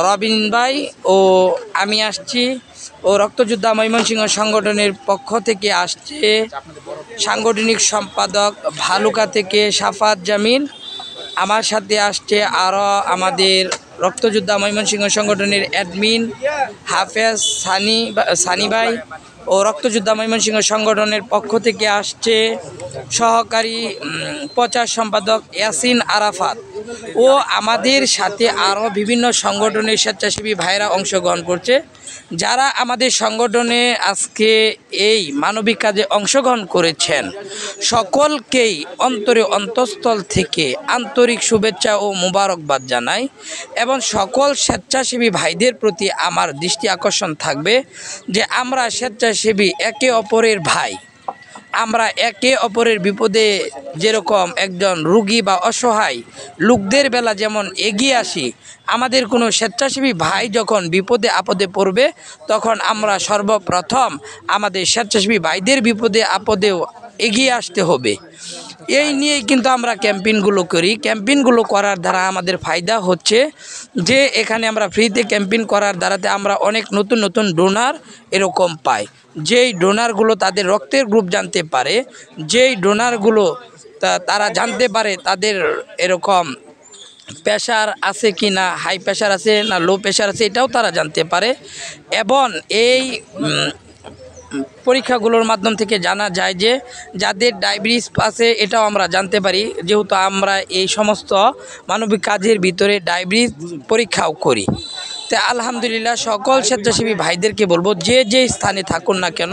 রবিন ভাই ও আমি আসছি, ও রক্তযোদ্ধা ময়মনসিংহ সংগঠনের পক্ষ থেকে আসছে সাংগঠনিক সম্পাদক ভালুকা থেকে সাফাত জামিল আমার সাথে আসছে আরও আমাদের রক্তযোদ্ধা ময়মনসিংহ সংগঠনের অ্যাডমিন হাফেজ সানি ভাই ও রক্তযোদ্ধা ময়মনসিংহ সংগঠনের পক্ষ থেকে আসছে সহকারী প্রচার সম্পাদক ইয়াসিন আরাফাত ও আমাদের সাথে আরও বিভিন্ন সংগঠনের স্বেচ্ছাসেবী ভাইরা অংশগ্রহণ করছে। যারা আমাদের সংগঠনে আজকে এই মানবিক কাজে অংশগ্রহণ করেছেন সকলকেই অন্তঃস্থল থেকে আন্তরিক শুভেচ্ছা ও মোবারকবাদ জানাই এবং সকল স্বেচ্ছাসেবী ভাইদের প্রতি আমার দৃষ্টি আকর্ষণ থাকবে যে আমরা স্বেচ্ছাসেবী একে অপরের ভাই। আমরা একে অপরের বিপদে যেরকম একজন রুগী বা অসহায় লোকদের বেলা যেমন এগিয়ে আসি, আমাদের কোনো স্বেচ্ছাসেবী ভাই যখন বিপদে আপদে পড়বে তখন আমরা সর্বপ্রথম আমাদের স্বেচ্ছাসেবী ভাইদের বিপদে আপদেও এগিয়ে আসতে হবে। এই নিয়েই কিন্তু আমরা ক্যাম্পেইনগুলো করি। ক্যাম্পেইনগুলো করার দ্বারা আমাদের ফায়দা হচ্ছে যে এখানে আমরা ফ্রিতে ক্যাম্পেইন করার দ্বারাতে আমরা অনেক নতুন নতুন ডোনার এরকম পাই। যেই ডোনারগুলো তাদের রক্তের গ্রুপ জানতে পারে, যেই ডোনারগুলো তারা জানতে পারে তাদের এরকম প্রেশার আছে কি না, হাই প্রেশার আছে না লো প্রেশার আছে, এটাও তারা জানতে পারে। এবং এই পরীক্ষাগুলোর মাধ্যম থেকে জানা যায় যে যাদের ডায়াবেটিস আছে এটাও আমরা জানতে পারি, যেহেতু আমরা এই সমস্ত মানবিক কাজের ভিতরে ডায়াবেটিস পরীক্ষাও করি। তো আলহামদুলিল্লাহ সকল স্বেচ্ছাসেবী ভাইদেরকে বলবো যে যে স্থানে থাকুন না কেন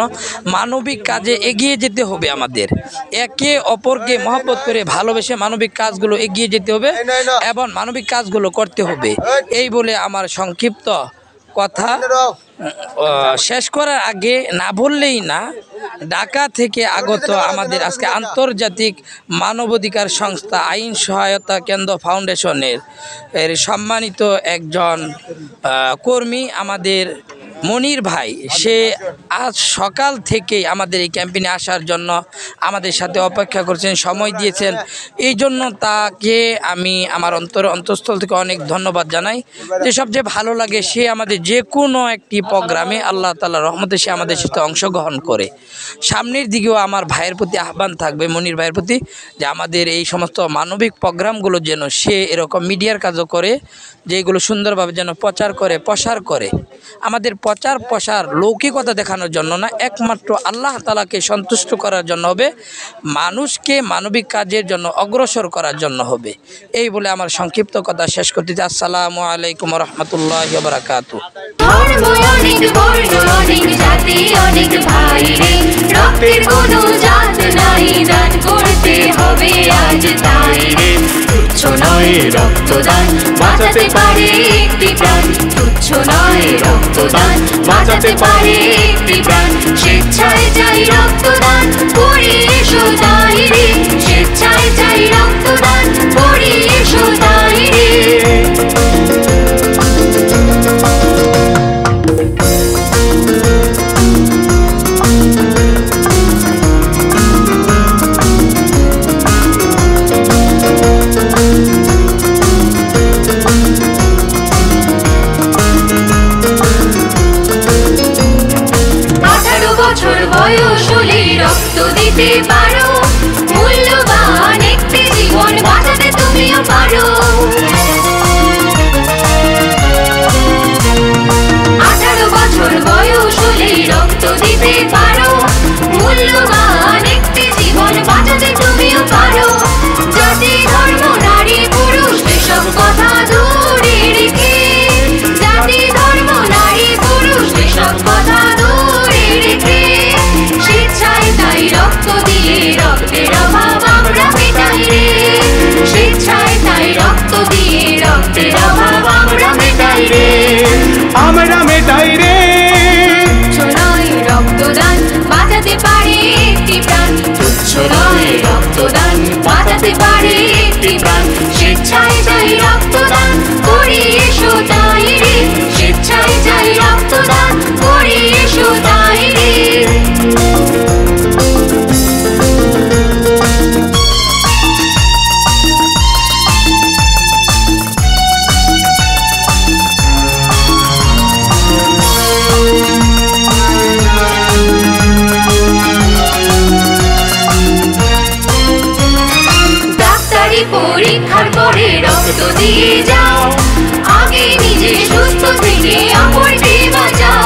মানবিক কাজে এগিয়ে যেতে হবে। আমাদের একে অপরকে মহব্বত করে ভালোবেসে মানবিক কাজগুলো এগিয়ে যেতে হবে এবং মানবিক কাজগুলো করতে হবে। এই বলে আমার সংক্ষিপ্ত কথা শেষ করার আগে না বললেই না, ঢাকা থেকে আগত আমাদের আজকে আন্তর্জাতিক মানবাধিকার সংস্থা আইন সহায়তা কেন্দ্র ফাউন্ডেশনের সম্মানিত একজন কর্মী আমাদের মনির ভাই, সে আজ সকাল থেকেই আমাদের এই ক্যাম্পেইনে আসার জন্য আমাদের সাথে অপেক্ষা করছেন, সময় দিয়েছেন। এই জন্য তাকে আমি আমার অন্তঃস্থল থেকে অনেক ধন্যবাদ জানাই। যে সবচেয়ে ভালো লাগে সে আমাদের যে কোনো একটি প্রোগ্রামে আল্লাহ তাআলার রহমতে সে আমাদের সাথে অংশগ্রহণ করে। সামনের দিকেও আমার ভাইয়ের প্রতি আহ্বান থাকবে, মনির ভাইয়ের প্রতি, যে আমাদের এই সমস্ত মানবিক প্রোগ্রামগুলো যেন সে এরকম মিডিয়ার কাজও করে, যেগুলো সুন্দরভাবে যেন প্রসার করে। আমাদের প্রসার লৌকিকতা দেখানোর জন্য না, একমাত্র আল্লাহ তাআলাকে সন্তুষ্ট করার জন্য হবে, মানুষকে মানবিক কাজের জন্য অগ্রসর করার জন্য হবে। এই বলে আমার সংক্ষিপ্ত কথা শেষ করতে চাই। আসসালামু আলাইকুম ওয়া রাহমাতুল্লাহি ওয়া বারাকাতুহু। ধর্ম অনেক, বর্ণ অনেক, জাতি অনেক ভাই রে, রক্তের কোনো জাত নাই, দান করতে হবে আজ তাই রে। তুচ্ছ নয় রক্তদান, বাঁচাতে পারে একটি প্রাণ। তুচ্ছ নয় রক্তদান, বাঁচাতে পারে একটি প্রাণ। স্বেচ্ছায় চাই রক্তদান, করি এসো তাই রে। স্বেচ্ছায় চাই রক্তদান, করি এসো তাই রে। বয়স হলে রক্ত দিতে পারো, মূল্যবান একটি জীবন বাঁচাতে তুমিও পারো। 18 বছর বয়স হলে রক্ত দিতে পারো, মূল্যবান একটি জীবন বাঁচাতে তুমিও পারো। জাতি ধর্ম নারী পুরুষ এসব কথা দূরে রেখে, জাতি ধর্ম নারী পুরুষ এসব কথা দূরে রেখে, স্বেচ্ছায় তাই রক্ত দিয়ে রক্তের অভাব আমরা মেটাই রে। স্বেচ্ছায় তাই রক্ত দিয়ে রক্তের অভাব আমরা মেটাই রে। আমরা মেটাই রে। তুচ্ছ নয় রক্তদান, বাঁচাতে পারে একটি প্রাণ। তুচ্ছ নয় রক্তদান, বাঁচাতে পারে একটি প্রাণ। স্বেচ্ছায় চাই রক্তদান, করি এসো তাই রে। স্বেচ্ছায় চাই রক্তদান, করি এসো তাই রে। দিয়ে যাও, আগে নিজে সুস্থ থেকে অপরকে বাঁচাও।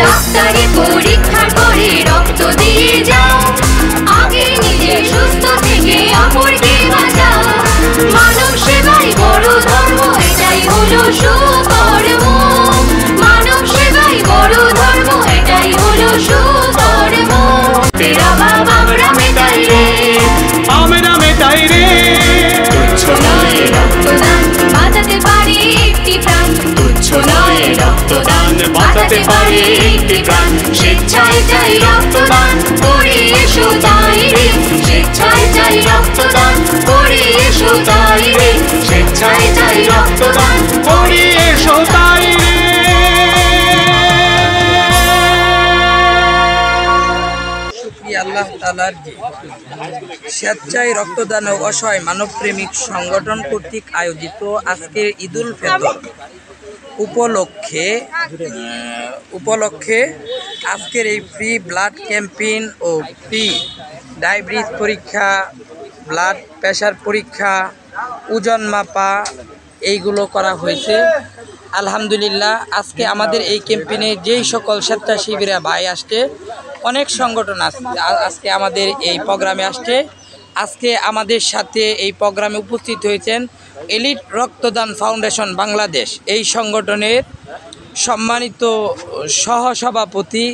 ডাক্তারি পরীক্ষার পরে রক্ত দিয়ে যাও, আগে নিজে সুস্থ থেকে অপরকে বাঁচাও। মানব সেবাই বড় ধর্ম, এটাই হলো সুকর্ম। মানব সেবাই বড় ধর্ম, এটাই হলো সুকর্ম। তেরা বাবা আমরা মেটাই রে, আমরা মেটাই রে। তুচ্ছ নয় রক্তদান, বাঁচাতে পারে একটি প্রাণ। তুচ্ছ নয় রক্তদান, বাঁচাতে পারে একটি প্রাণ। স্বেচ্ছায় চাই রক্তদান, করি এসো তাই রে। স্বেচ্ছায় চাই রক্তদান, করি এসো তাই রে। স্বেচ্ছায় চাই রক্তদান, করি এসো তাই রে। শুকরিয়া আল্লাহ তাআলার যে স্বেচ্ছায় রক্তদান ও অসহায় মানবপ্রেমিক সংগঠন কর্তৃক আয়োজিত আজকের ঈদুল ফিতর উপলক্ষে আজকের এই ফ্রি ব্লাড ক্যাম্পেইন ও ফ্রি ডায়াবেটিস পরীক্ষা, ব্লাড প্রেশার পরীক্ষা, ওজন মাপা এইগুলো করা হয়েছে। আলহামদুলিল্লাহ, আজকে আমাদের এই ক্যাম্পেইনে যেই সকল স্বেচ্ছাসেবীরা ভাই আসছে, অনেক সংগঠন আজকে আমাদের এই প্রোগ্রামে আসছে। আজকে আমাদের সাথে এই প্রোগ্রামে উপস্থিত হয়েছেন এলিট রক্তদান ফাউন্ডেশন বাংলাদেশ এই সংগঠনের সম্মানিত সহসভাপতি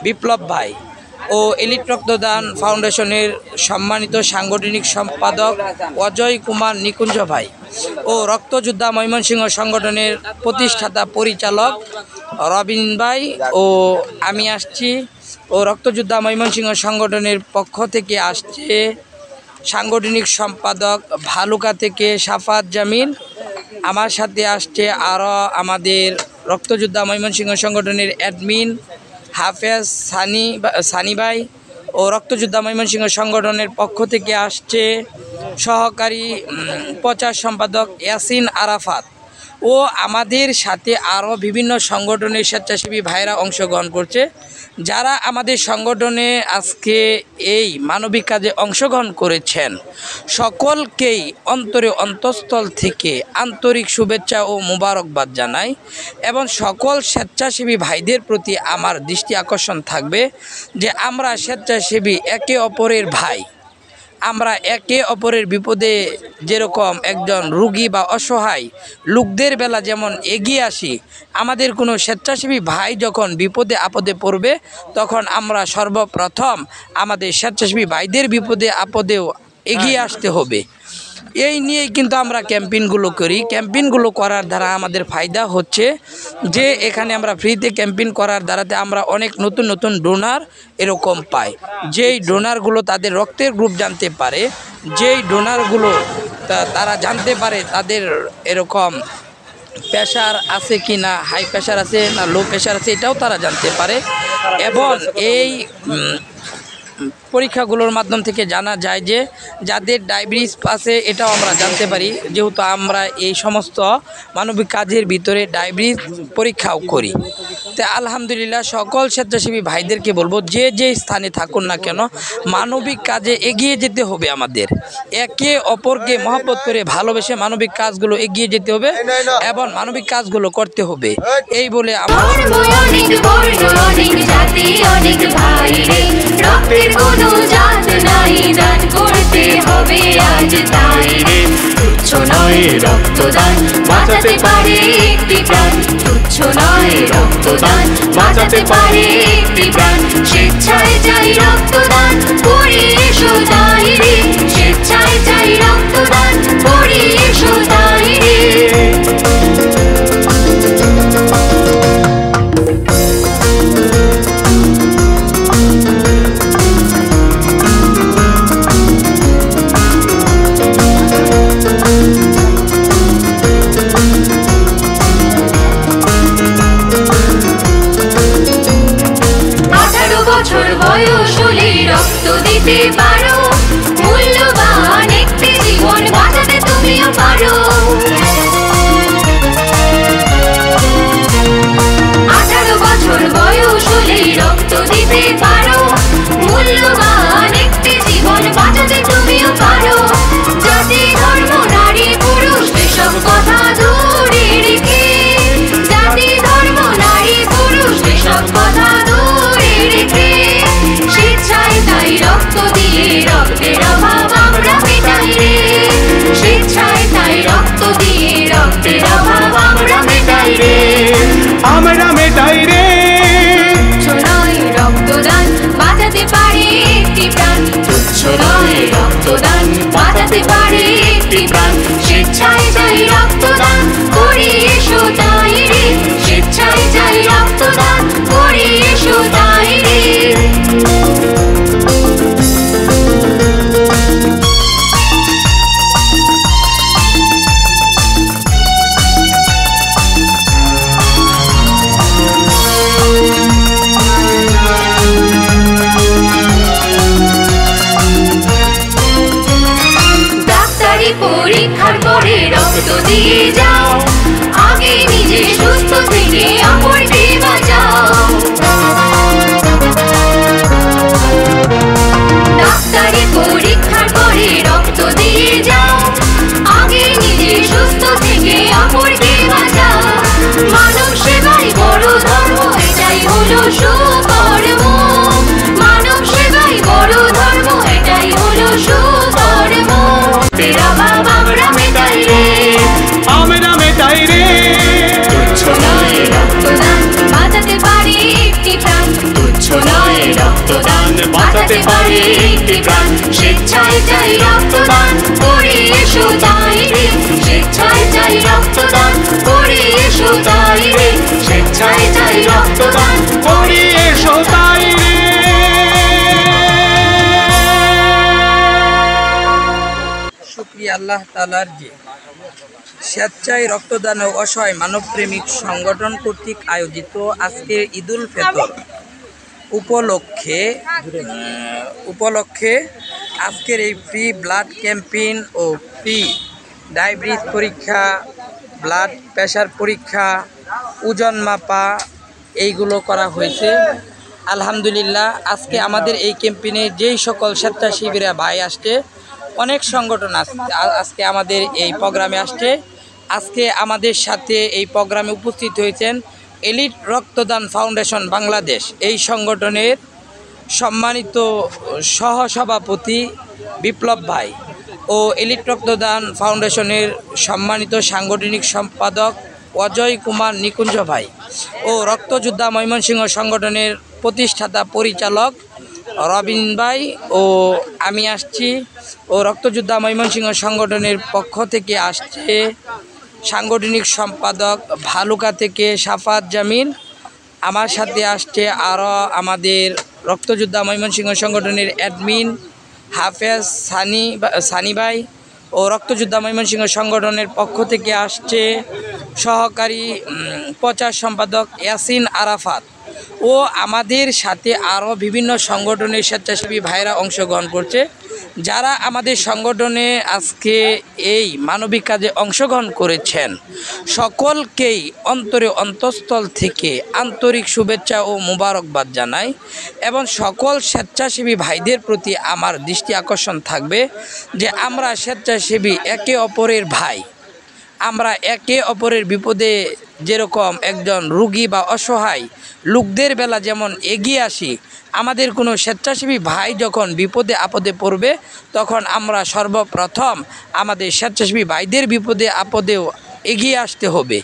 বিপ্লব ভাই ও এলিট রক্তদান ফাউন্ডেশনের সম্মানিত সাংগঠনিক সম্পাদক অজয় কুমার নিকুঞ্জ ভাই ও রক্তযোদ্ধা ময়মনসিংহ সংগঠনের প্রতিষ্ঠাতা পরিচালক রবিন ভাই ও আমি আসছি। ও রক্তযোদ্ধা ময়মনসিংহ সংগঠনের পক্ষ থেকে আসছে সাংগঠনিক সম্পাদক ভালুকা থেকে সাফাত জামিল। আমার সাথে আসছে আরও আমাদের রক্তযোদ্ধা ময়মনসিংহ সংগঠনের অ্যাডমিন হাফেজ সানি ভাই ও রক্তযোদ্ধা ময়মনসিংহ সংগঠনের পক্ষ থেকে আসছে সহকারী প্রচার সম্পাদক ইয়াসিন আরাফাত ও আমাদের সাথে আরও বিভিন্ন সংগঠনের স্বেচ্ছাসেবী ভাইরা অংশগ্রহণ করছে। যারা আমাদের সংগঠনে আজকে এই মানবিক কাজে অংশগ্রহণ করেছেন সকলকেই অন্তঃস্থল থেকে আন্তরিক শুভেচ্ছা ও মোবারকবাদ জানাই এবং সকল স্বেচ্ছাসেবী ভাইদের প্রতি আমার দৃষ্টি আকর্ষণ থাকবে যে আমরা স্বেচ্ছাসেবী একে অপরের ভাই। আমরা একে অপরের বিপদে যেরকম একজন রুগী বা অসহায় লোকদের বেলা যেমন এগিয়ে আসি, আমাদের কোনো স্বেচ্ছাসেবী ভাই যখন বিপদে আপদে পড়বে তখন আমরা সর্বপ্রথম আমাদের স্বেচ্ছাসেবী ভাইদের বিপদে আপদেও এগিয়ে আসতে হবে। এই নিয়েই কিন্তু আমরা ক্যাম্পেইনগুলো করি। ক্যাম্পেইনগুলো করার দ্বারা আমাদের ফায়দা হচ্ছে যে এখানে আমরা ফ্রিতে ক্যাম্পেইন করার দ্বারাতে আমরা অনেক নতুন নতুন ডোনার এরকম পাই, যেই ডোনারগুলো তাদের রক্তের গ্রুপ জানতে পারে, যেই ডোনারগুলো তারা জানতে পারে তাদের এরকম প্রেশার আছে কি না, হাই প্রেশার আছে না লো প্রেশার আছে, এটাও তারা জানতে পারে। এবং এই পরীক্ষাগুলোর মাধ্যম থেকে জানা যায় যে যাদের ডায়াবেটিস আছে এটাও আমরা জানতে পারি, যেহেতু আমরা এই সমস্ত মানবিক কাজের ভিতরে ডায়াবেটিস পরীক্ষাও করি। তো আলহামদুলিল্লাহ সকল স্বেচ্ছাসেবী ভাইদেরকে বলবো যে যে স্থানে থাকুন না কেন মানবিক কাজে এগিয়ে যেতে হবে। আমাদের একে অপরকে মহব্বত করে ভালোবেসে মানবিক কাজগুলো এগিয়ে যেতে হবে এবং মানবিক কাজগুলো করতে হবে। এই বলে আমার কোনো জাত নাই, দান করতে হবে আজ তাই রে। তুচ্ছ নয় রক্তদান, বাঁচাতে পারে একটি প্রাণ। তুচ্ছ নয় রক্তদান, বাঁচাতে পারে একটি প্রাণ। স্বেচ্ছায় চাই রক্তদান, করি এসো তাই রে। স্বেচ্ছায় চাই রক্তদান, করি এসো তাই রে। বয়স হলে রক্ত দিতে পারো, মূল্যবান একটি জীবন একটি প্রাণ স্বেচ্ছায় যাই রক্তদান করি এসো তাই রে স্বেচ্ছায় যাই রক্তদান করি এসো তাই রে পরীক্ষার পরে রক্ত দিয়ে যাও আগে নিজে সুস্থ থেকে অপরকে বাঁচাও ডাক্তারি পরীক্ষার পরে রক্ত দিয়ে যাও আগে নিজে সুস্থ থেকে অপরকে বাঁচাও মানব সেবাই বড় ধর্ম এটাই হলো সুকর্ম মানব সেবাই বড় ধর্ম এটাই হলো সুকর্ম তেরা বাবা আমরা মেটাই রে তুচ্ছ নয় রক্তদান বাঁচাতে পারি একটি প্রাণ তুচ্ছ নয় রক্তদান বাঁচাতে পারি একটি প্রাণ স্বেচ্ছায় যাই রক্তদান করি এসো তাই রে স্বেচ্ছায় যাই রক্তদান করি এসো তাই রে স্বেচ্ছায় যাই রক্তদান করি এসো তাই রে। শুকরিয়া আল্লাহ তাআলার যে স্বেচ্ছায় রক্তদান ও অসহায় মানবপ্রেমিক সংগঠন কর্তৃক আয়োজিত আজকের ঈদুল ফিতর উপলক্ষে আজকের এই ফ্রি ব্লাড ক্যাম্পেইন ও ফ্রি ডায়াবেটিস পরীক্ষা ব্লাড প্রেশার পরীক্ষা ওজন মাপা এইগুলো করা হয়েছে। আলহামদুলিল্লাহ আজকে আমাদের এই ক্যাম্পেইনে যেই সকল স্বেচ্ছাসেবীরা ভাই আসছে অনেক সংগঠন আজকে আমাদের এই প্রোগ্রামে আসছে। আজকে আমাদের সাথে এই প্রোগ্রামে উপস্থিত হয়েছেন এলিট রক্তদান ফাউন্ডেশন বাংলাদেশ এই সংগঠনের সম্মানিত সহসভাপতি বিপ্লব ভাই ও এলিট রক্তদান ফাউন্ডেশনের সম্মানিত সাংগঠনিক সম্পাদক অজয় কুমার নিকুঞ্জ ভাই ও রক্তযোদ্ধা ময়মনসিংহ সংগঠনের প্রতিষ্ঠাতা পরিচালক রবিন ভাই ও আমি আসছি ও রক্তযোদ্ধা ময়মনসিংহ সংগঠনের পক্ষ থেকে আসছে সাংগঠনিক সম্পাদক ভালুকা থেকে সাফাত জামিল। আমার সাথে আসছে আরও আমাদের রক্তযোদ্ধা ময়মনসিংহ সংগঠনের অ্যাডমিন হাফেজ সানি ভাই ও রক্তযোদ্ধা ময়মনসিংহ সংগঠনের পক্ষ থেকে আসছে সহকারী প্রচার সম্পাদক ইয়াসিন আরাফাত ও আমাদের সাথে আরও বিভিন্ন সংগঠনের স্বেচ্ছাসেবী ভাইরা অংশগ্রহণ করছে। যারা আমাদের সংগঠনে আজকে এই মানবিক কাজে অংশগ্রহণ করেছেন সকলকেই অন্তঃস্থল থেকে আন্তরিক শুভেচ্ছা ও মুবারকবাদ জানাই এবং সকল স্বেচ্ছাসেবী ভাইদের প্রতি আমার দৃষ্টি আকর্ষণ থাকবে যে আমরা স্বেচ্ছাসেবী একে অপরের ভাই। আমরা একে অপরের বিপদে যেরকম একজন রোগী বা অসহায় লোকদের বেলা যেমন এগিয়ে আসি, আমাদের কোনো স্বেচ্ছাসেবী ভাই যখন বিপদে আপদে পড়বে তখন আমরা সর্বপ্রথম আমাদের স্বেচ্ছাসেবী ভাইদের বিপদে আপদেও এগিয়ে আসতে হবে।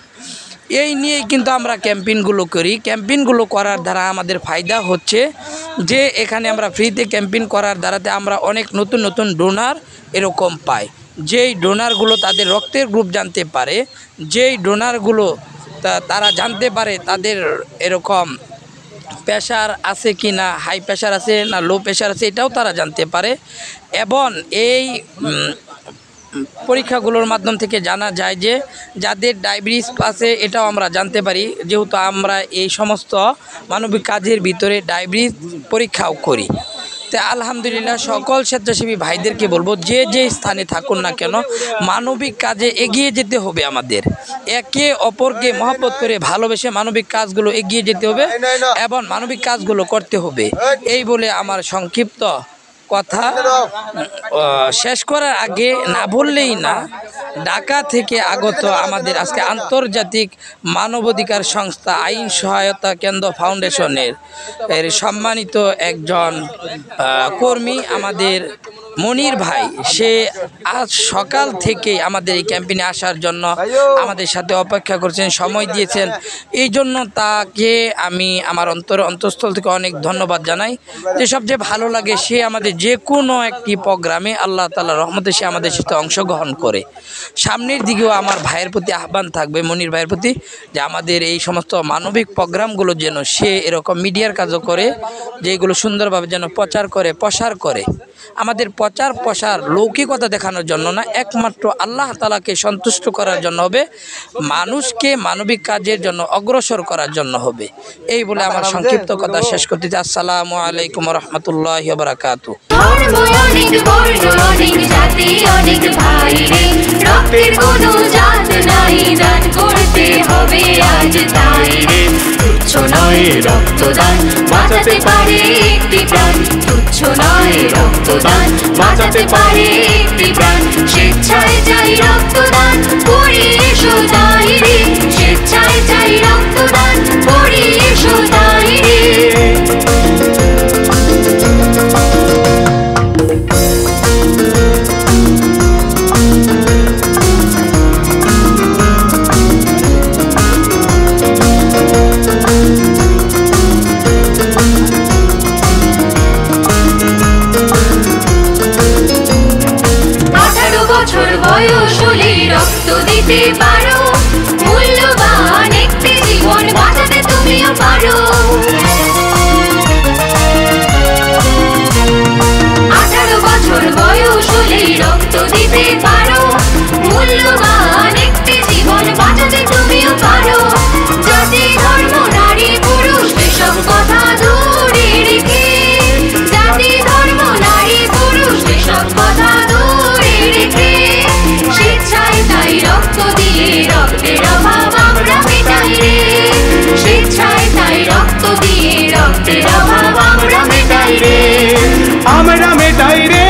এই নিয়েই কিন্তু আমরা ক্যাম্পেইনগুলো করি। ক্যাম্পেইনগুলো করার দ্বারা আমাদের ফায়দা হচ্ছে যে এখানে আমরা ফ্রিতে ক্যাম্পেইন করার দ্বারাতে আমরা অনেক নতুন নতুন ডোনার এরকম পাই। যেই ডোনারগুলো তাদের রক্তের গ্রুপ জানতে পারে, যেই ডোনারগুলো তারা জানতে পারে তাদের এরকম প্রেশার আছে কি না, হাই প্রেশার আছে না লো প্রেশার আছে, এটাও তারা জানতে পারে। এবং এই পরীক্ষাগুলোর মাধ্যম থেকে জানা যায় যে যাদের ডায়াবেটিস আছে এটাও আমরা জানতে পারি, যেহেতু আমরা এই সমস্ত মানবিক কাজের ভিতরে ডায়াবেটিস পরীক্ষাও করি। তো আলহামদুলিল্লাহ সকল স্বেচ্ছাসেবী ভাইদেরকে বলবো যে যে স্থানে থাকুন না কেন মানবিক কাজে এগিয়ে যেতে হবে। আমাদের একে অপরকে মহব্বত করে ভালোবেসে মানবিক কাজগুলো এগিয়ে যেতে হবে এবং মানবিক কাজগুলো করতে হবে। এই বলে আমার সংক্ষিপ্ত কথা শেষ করার আগে না বললেই না, ঢাকা থেকে আগত আমাদের আজকে আন্তর্জাতিক মানবাধিকার সংস্থা আইন সহায়তা কেন্দ্র ফাউন্ডেশনের সম্মানিত একজন কর্মী আমাদের মনির ভাই সে আজ সকাল থেকে আমাদের এই ক্যাম্পেইনে আসার জন্য আমাদের সাথে অপেক্ষা করছেন, সময় দিয়েছেন। এই জন্য তাকে আমি আমার অন্তঃস্থল থেকে অনেক ধন্যবাদ জানাই। যে সবচেয়ে ভালো লাগে সে আমাদের যে কোনো একটি প্রোগ্রামে আল্লাহ তাআলার রহমতে সে আমাদের সাথে অংশগ্রহণ করে। সামনের দিকেও আমার ভাইয়ের প্রতি আহ্বান থাকবে, মনির ভাইয়ের প্রতি, যে আমাদের এই সমস্ত মানবিক প্রোগ্রামগুলো যেন সে এরকম মিডিয়ার কাজও করে, যেগুলো সুন্দরভাবে যেন প্রচার করে, প্রসার করে। আমাদের প্রসার লৌকিকতা দেখানোর জন্য না, একমাত্র আল্লাহ তাআলাকে সন্তুষ্ট করার জন্য হবে, মানুষকে মানবিক কাজের জন্য অগ্রসর করার জন্য হবে। এই বলে আমার সংক্ষিপ্ত কথা শেষ করতে চাই। আসসালামু আলাইকুম ওয়া রাহমাতুল্লাহি ওয়া বারাকাতুহু। ধর্ম অনেক, বর্ণ অনেক, জাতি অনেক ভাই রে, রক্তের কোনো জাত নাই, দান করতে হবে আজ তাই রে। তুচ্ছ নয় রক্তদান, বাঁচাতে পারে একটি প্রাণ। তুচ্ছ নয় রক্তদান, বাঁচাতে পারে একটি প্রাণ। স্বেচ্ছায় চাই রক্তদান, করি এসো তাই রে। স্বেচ্ছায় চাই রক্তদান, করি এসো তাই রে। বয়স হলে রক্ত দিতে পারো, মূল্যবান একটি জীবন বাঁচাতে তুমিও পারো। 18 বছর বয়স হলে রক্ত দিতে পারো, মূল্যবান একটি জীবন বাঁচাতে তুমিও পারো। জাতি ধর্ম নারী পুরুষ এসব কথা দূরে রেখে, জাতি ধর্ম নারী পুরুষ এসব কথা দূরে রেখে, স্বেচ্ছায় তাই রক্ত দিয়ে রক্তের অভাব আমরা মেটাই রে। স্বেচ্ছায় তাই রক্ত দিয়ে রক্তের অভাব আমরা মেটাই রে। আমরা মেটাই রে।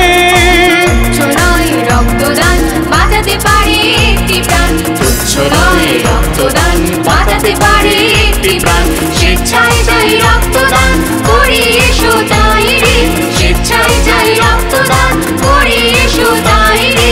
তুচ্ছ নয় রক্তদান, বাঁচাতে পারে একটি প্রাণ। তুচ্ছ নয় রক্তদান, বাঁচাতে পারে একটি প্রাণ। স্বেচ্ছায় চাই রক্তদান, করি এসো তাই রে। স্বেচ্ছায় চাই রক্তদান, করি এসো তাই রে।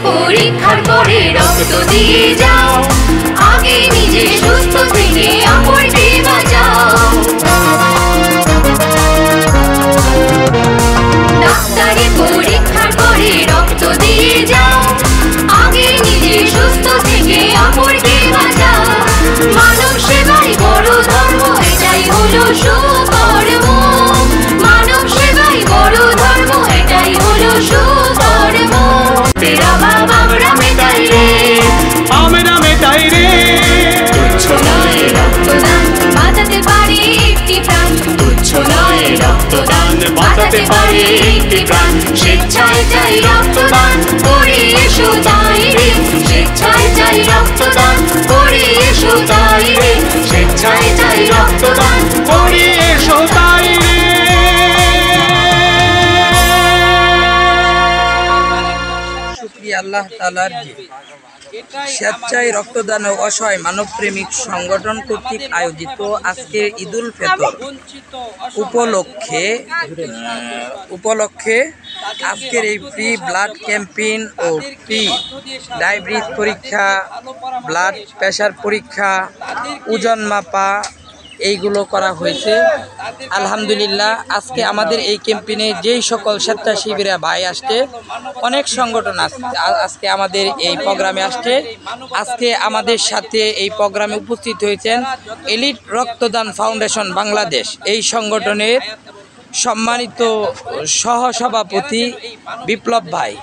পরীক্ষার পরে রক্ত দিয়ে যাও, আগে নিজে সুস্থ থেকে অপরকে বাঁচাও। ডাক্তারি পরীক্ষার পরে রক্ত দিয়ে যাও, আগে নিজে সুস্থ থেকে অপরকে বাঁচাও। মানব সেবাই বড় ধর্ম, এটাই হলো সুকর্ম। মানব সেবাই বড় ধর্ম, এটাই হলো সুকর্ম। তেরা বাবা আমরা মেটাই রে, আমরা মেটাই রে। তুচ্ছ নয় রক্তদান, বাঁচাতে পারে একটি প্রাণ। তুচ্ছ নয় রক্তদান, বাঁচাতে পারে একটি প্রাণ। স্বেচ্ছায় চাই রক্তদান, করি এসো তাই রে। স্বেচ্ছায় চাই রক্তদান, করি এসো তাই রে। স্বেচ্ছায় চাই রক্তদান, করি এসো তাই রে। শুকরিয়া আল্লাহ তাআলার যে স্বেচ্ছায় রক্তদান ও অসহায় মানবপ্রেমিক সংগঠন কর্তৃক আয়োজিত আজকের ঈদুল ফিতর উপলক্ষে আজকের এই ফ্রি ব্লাড ক্যাম্পেইন ও ফ্রি ডায়াবেটিস পরীক্ষা, ব্লাড প্রেশার পরীক্ষা, ওজন মাপা এইগুলো করা হয়েছে। আলহামদুলিল্লাহ আজকে আমাদের এই ক্যাম্পেইনে যেই সকল স্বেচ্ছাসেবীরা ভাই আসছে, অনেক সংগঠন আজকে আমাদের এই প্রোগ্রামে আসছে। আজকে আমাদের সাথে এই প্রোগ্রামে উপস্থিত হয়েছেন এলিট রক্তদান ফাউন্ডেশন বাংলাদেশ, এই সংগঠনের সম্মানিত সহসভাপতি বিপ্লব ভাই।